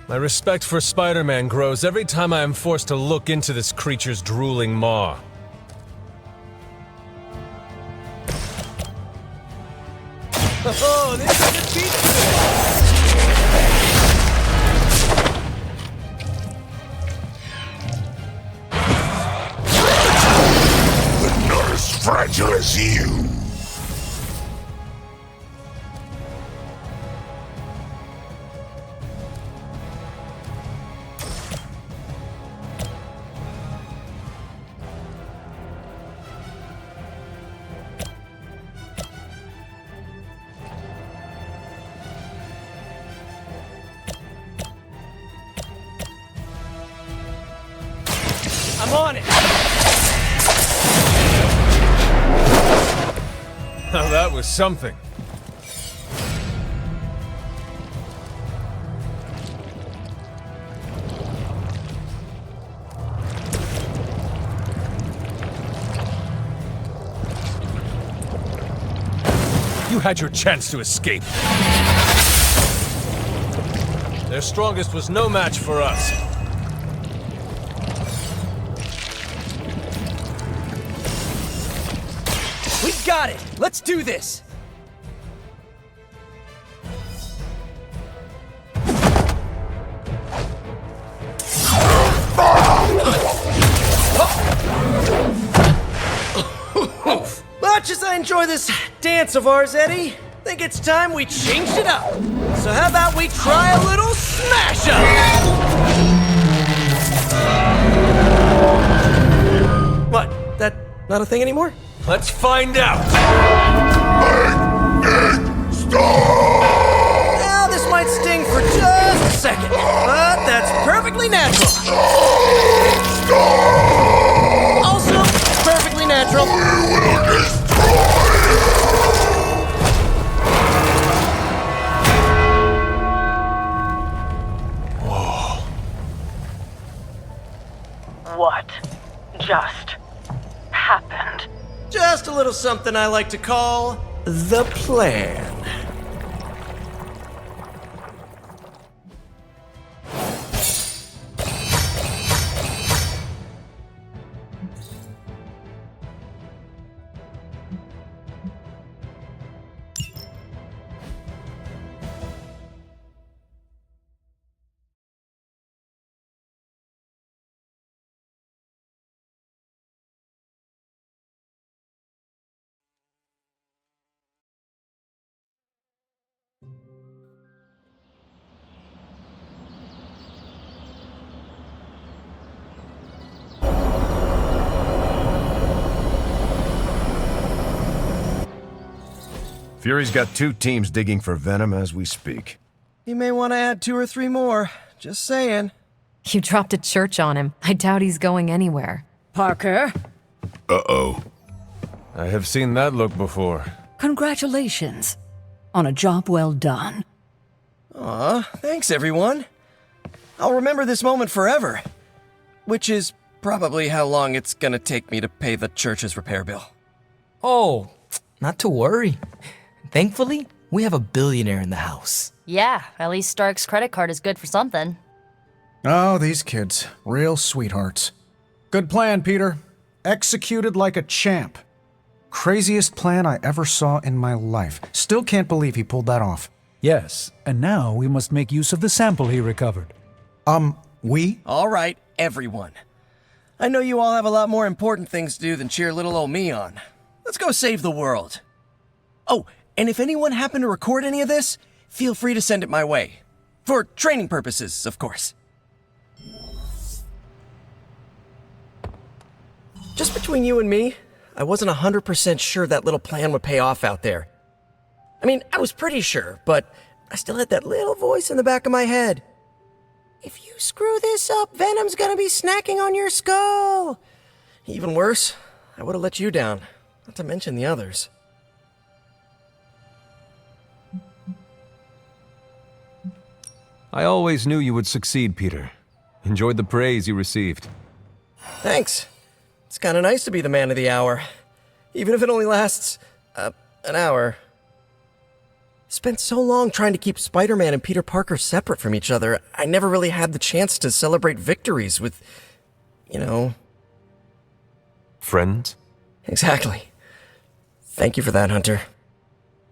My respect for Spider-Man grows every time I am forced to look into this creature's drooling maw. Oh, this is a cheat! Not as fragile as you. I'm on it! Now that was something. You had your chance to escape. Their strongest was no match for us. We got it! Let's do this! Much as I enjoy this dance of ours, Eddie, think it's time we changed it up. So how about we try a little smash up? What? That not a thing anymore? Let's find out! Now this might sting for just a second, but that's perfectly natural. Also, perfectly natural. What just happened? Just a little something I like to call the plan. Fury's got 2 teams digging for Venom as we speak. You may want to add 2 or 3 more. Just saying. You dropped a church on him. I doubt he's going anywhere. Parker, Uh-oh. I have seen that look before. congratulations on a job well done. Aw, thanks everyone. I'll remember this moment forever. Which is probably how long it's gonna take me to pay the church's repair bill. Oh, not to worry. Thankfully, we have a billionaire in the house. Yeah, at least Stark's credit card is good for something. Oh, these kids. Real sweethearts. Good plan, Peter. Executed like a champ. Craziest plan I ever saw in my life. Still can't believe he pulled that off. Yes, and now we must make use of the sample he recovered. We? All right, everyone. I know you all have a lot more important things to do than cheer little old me on. Let's go save the world. Oh, and if anyone happened to record any of this, feel free to send it my way. For training purposes, of course. Just between you and me, I wasn't 100% sure that little plan would pay off out there. I mean, I was pretty sure, but I still had that little voice in the back of my head. If you screw this up, Venom's gonna be snacking on your skull. Even worse, I would have let you down, not to mention the others. I always knew you would succeed, Peter. Enjoyed the praise you received. Thanks. It's kind of nice to be the man of the hour. Even if it only lasts, an hour. Spent so long trying to keep Spider-Man and Peter Parker separate from each other, I never really had the chance to celebrate victories with, Friends? Exactly. Thank you for that, Hunter.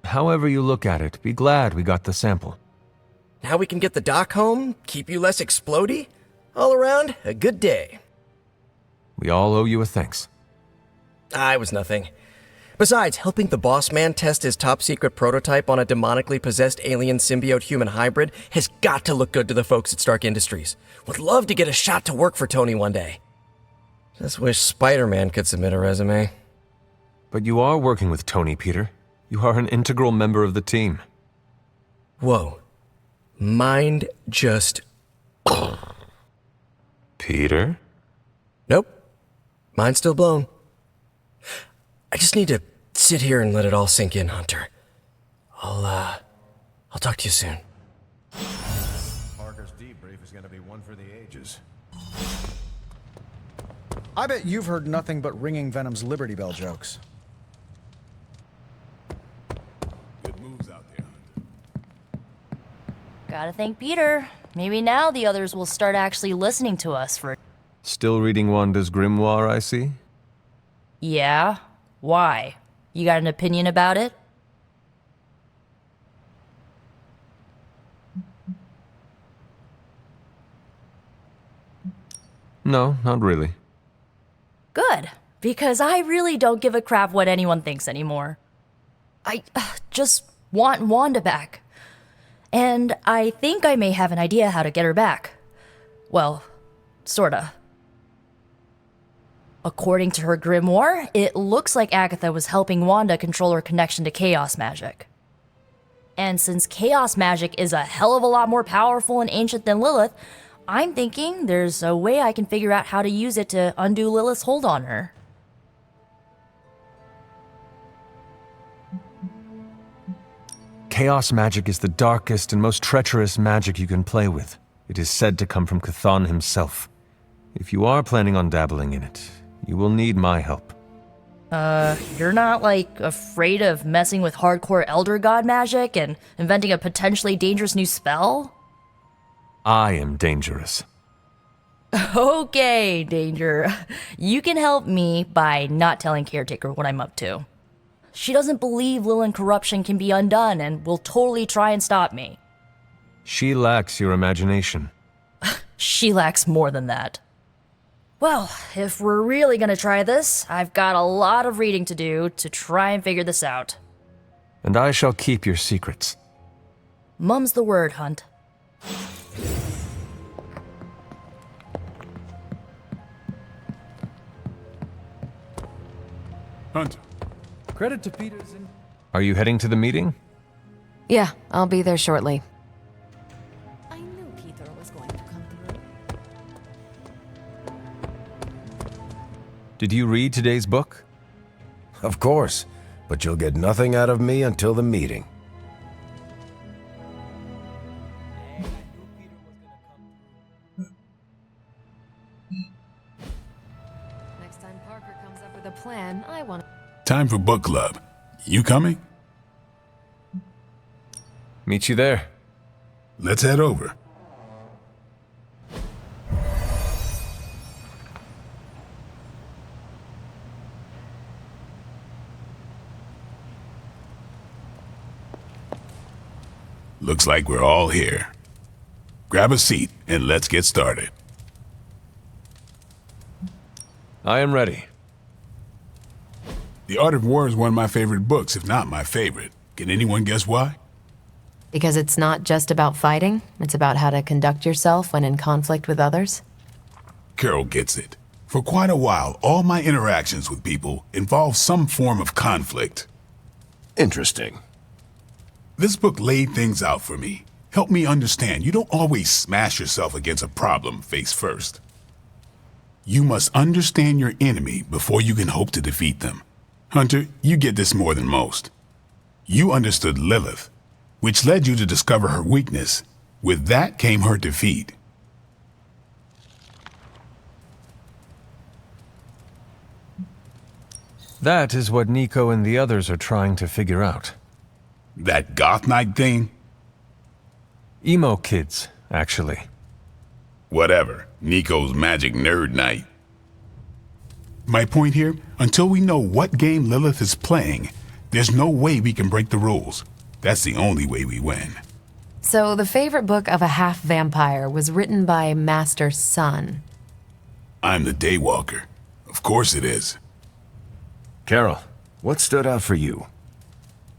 However you look at it, be glad we got the sample. Now we can get the doc home, keep you less explodey. All around, a good day. We all owe you a thanks. I was nothing. Besides, helping the boss man test his top-secret prototype on a demonically possessed alien symbiote-human hybrid has got to look good to the folks at Stark Industries. Would love to get a shot to work for Tony one day. Just wish Spider-Man could submit a resume. But you are working with Tony, Peter. You are an integral member of the team. Whoa. Mind just... Peter? Nope. Mind's still blown. I just need to sit here and let it all sink in, Hunter. I'll talk to you soon. Parker's debrief is gonna be one for the ages. I bet you've heard nothing but ringing Venom's Liberty Bell jokes. Good moves out there, Hunter. Gotta thank Peter. Maybe now the others will start actually listening to us for... Still reading Wanda's grimoire, I see? Yeah? Why? You got an opinion about it? No, not really. Good, because I really don't give a crap what anyone thinks anymore. I just want Wanda back. And I think I may have an idea how to get her back. Well, sorta. According to her grimoire, it looks like Agatha was helping Wanda control her connection to chaos magic. And since chaos magic is a hell of a lot more powerful and ancient than Lilith, I'm thinking there's a way I can figure out how to use it to undo Lilith's hold on her. Chaos magic is the darkest and most treacherous magic you can play with. It is said to come from Chthon himself. If you are planning on dabbling in it, you will need my help. You're not, like, afraid of messing with hardcore Elder God magic and inventing a potentially dangerous new spell? I am dangerous. Okay, Danger. You can help me by not telling Caretaker what I'm up to. She doesn't believe Lilith corruption can be undone and will totally try and stop me. She lacks your imagination. She lacks more than that. Well, if we're really gonna try this, I've got a lot of reading to do to try and figure this out. And I shall keep your secrets. Mum's the word, Hunt. Hunter. Credit to Peters and... Are you heading to the meeting? Yeah, I'll be there shortly. I knew Peter was going to come through. Did you read today's book? Of course, but you'll get nothing out of me until the meeting. Next time Parker comes up with a plan, I want to... Time for book club. You coming? Meet you there. Let's head over. Looks like we're all here. Grab a seat and let's get started. I am ready. The Art of War is one of my favorite books, if not my favorite. Can anyone guess why? Because it's not just about fighting, it's about how to conduct yourself when in conflict with others. Carol gets it. For quite a while, all my interactions with people involve some form of conflict. Interesting. This book laid things out for me. Helped me understand you don't always smash yourself against a problem face first. You must understand your enemy before you can hope to defeat them. Hunter, you get this more than most. You understood Lilith, which led you to discover her weakness. With that came her defeat. That is what Nico and the others are trying to figure out. That goth night thing? Emo kids, actually. Whatever. Nico's magic nerd night. My point here, until we know what game Lilith is playing, there's no way we can break the rules. That's the only way we win. So the favorite book of a half-vampire was written by Master's son. I'm the Daywalker. Of course it is. Carol, what stood out for you?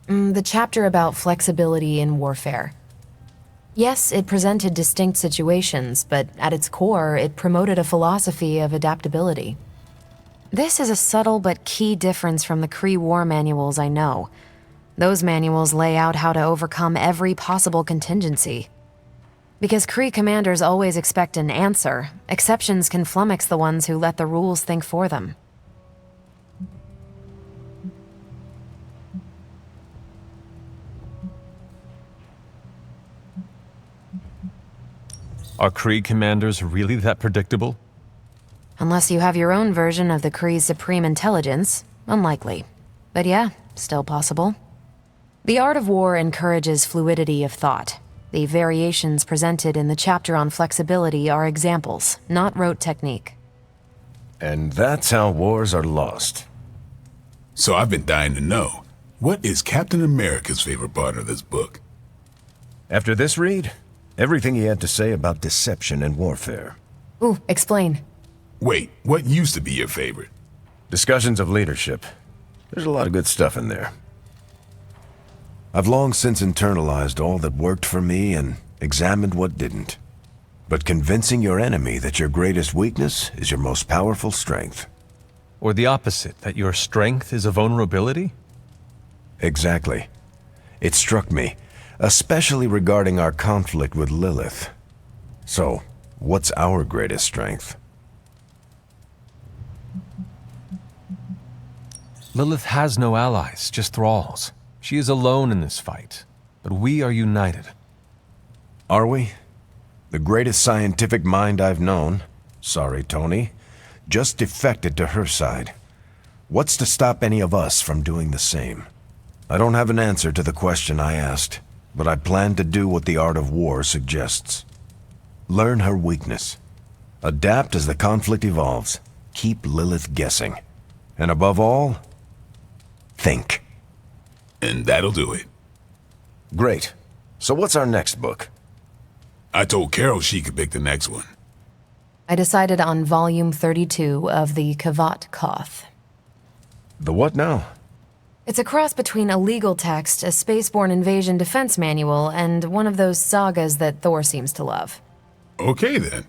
The chapter about flexibility in warfare. Yes, it presented distinct situations, but at its core, it promoted a philosophy of adaptability. This is a subtle but key difference from the Kree war manuals I know. Those manuals lay out how to overcome every possible contingency. Because Kree commanders always expect an answer, exceptions can flummox the ones who let the rules think for them. Are Kree commanders really that predictable? Unless you have your own version of the Kree's supreme intelligence, unlikely. But yeah, still possible. The art of war encourages fluidity of thought. The variations presented in the chapter on flexibility are examples, not rote technique. And that's how wars are lost. So I've been dying to know, what is Captain America's favorite part of this book? After this read, everything he had to say about deception and warfare. Ooh, explain. Wait, what used to be your favorite? Discussions of leadership. There's a lot of good stuff in there. I've long since internalized all that worked for me and examined what didn't. But convincing your enemy that your greatest weakness is your most powerful strength. Or the opposite, that your strength is a vulnerability? Exactly. It struck me, especially regarding our conflict with Lilith. So, what's our greatest strength? Lilith has no allies, just thralls. She is alone in this fight, but we are united. Are we? The greatest scientific mind I've known, sorry Tony, just defected to her side. What's to stop any of us from doing the same? I don't have an answer to the question I asked, but I plan to do what the art of war suggests. Learn her weakness. Adapt as the conflict evolves. Keep Lilith guessing. And above all, think. And that'll do it. Great. So what's our next book? I told Carol she could pick the next one. I decided on volume 32 of the Kavat Koth. The what now? It's a cross between a legal text, a spaceborne invasion defense manual, and one of those sagas that Thor seems to love. Okay, then.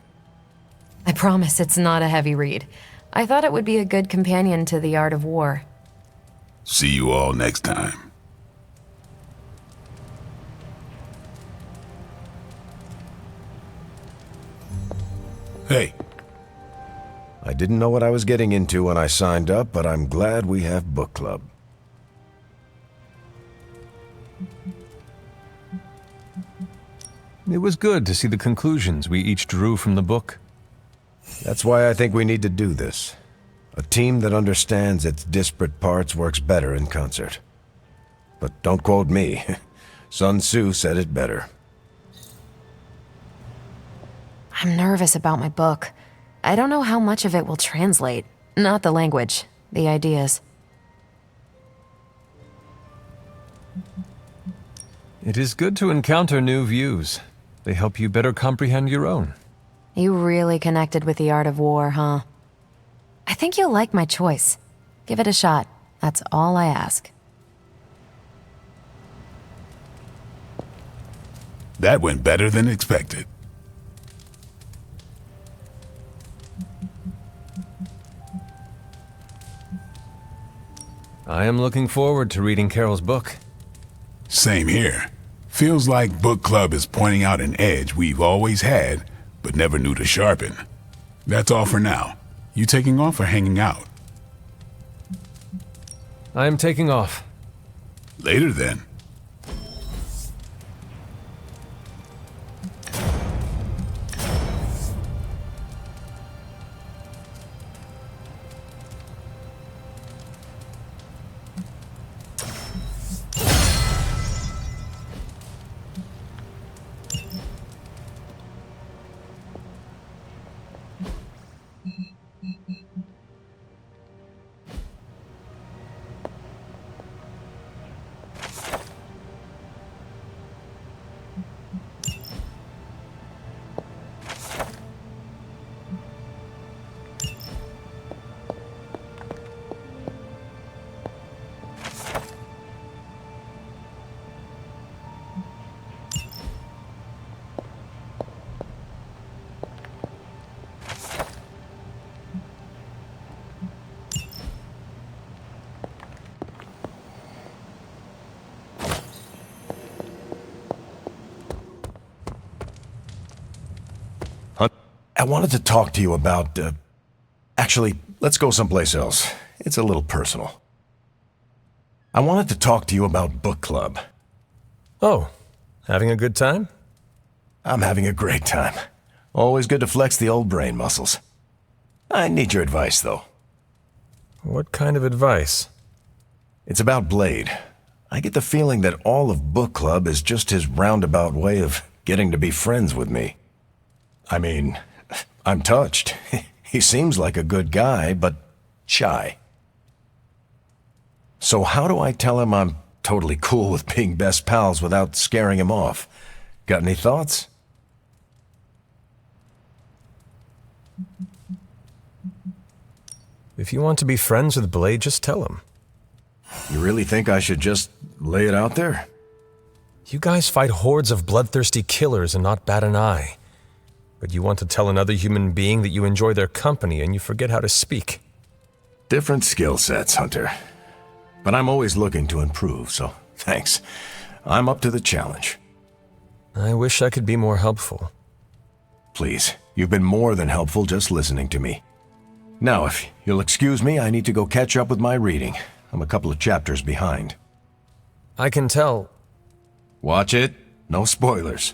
I promise it's not a heavy read. I thought it would be a good companion to The Art of War. See you all next time. Hey. I didn't know what I was getting into when I signed up, but I'm glad we have book club. It was good to see the conclusions we each drew from the book. That's why I think we need to do this. A team that understands its disparate parts works better in concert. But don't quote me. Sun Tzu said it better. I'm nervous about my book. I don't know how much of it will translate. Not the language, the ideas. It is good to encounter new views. They help you better comprehend your own. You really connected with The Art of War, huh? I think you'll like my choice. Give it a shot. That's all I ask. That went better than expected. I am looking forward to reading Carol's book. Same here. Feels like book club is pointing out an edge we've always had, but never knew to sharpen. That's all for now. You taking off or hanging out? I am taking off. Later then. I wanted to talk to you about, actually, let's go someplace else. It's a little personal. I wanted to talk to you about book club. Oh, having a good time? I'm having a great time. Always good to flex the old brain muscles. I need your advice, though. What kind of advice? It's about Blade. I get the feeling that all of book club is just his roundabout way of getting to be friends with me. I mean, I'm touched. He seems like a good guy, but shy. So how do I tell him I'm totally cool with being best pals without scaring him off? Got any thoughts? If you want to be friends with Blade, just tell him. You really think I should just lay it out there? You guys fight hordes of bloodthirsty killers and not bat an eye. But you want to tell another human being that you enjoy their company and you forget how to speak. Different skill sets, Hunter. But I'm always looking to improve, so thanks. I'm up to the challenge. I wish I could be more helpful. Please, you've been more than helpful just listening to me. Now, if you'll excuse me, I need to go catch up with my reading. I'm a couple of chapters behind. I can tell. Watch it. No spoilers.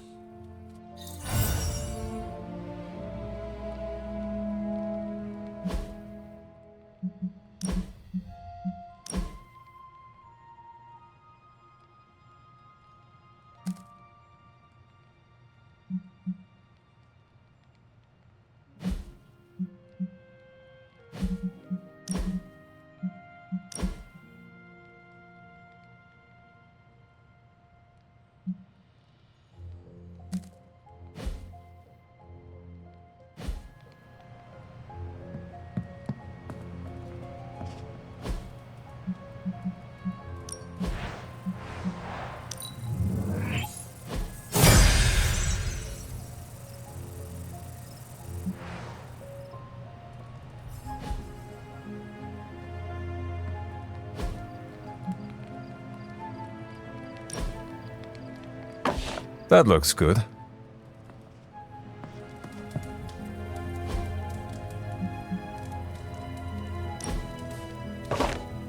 That looks good.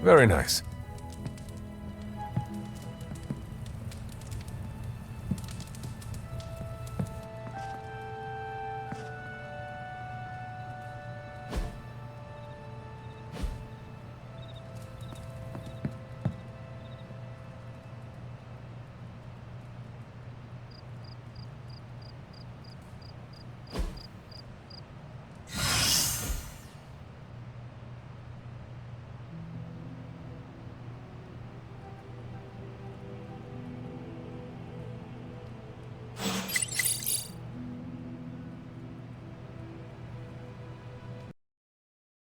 Very nice.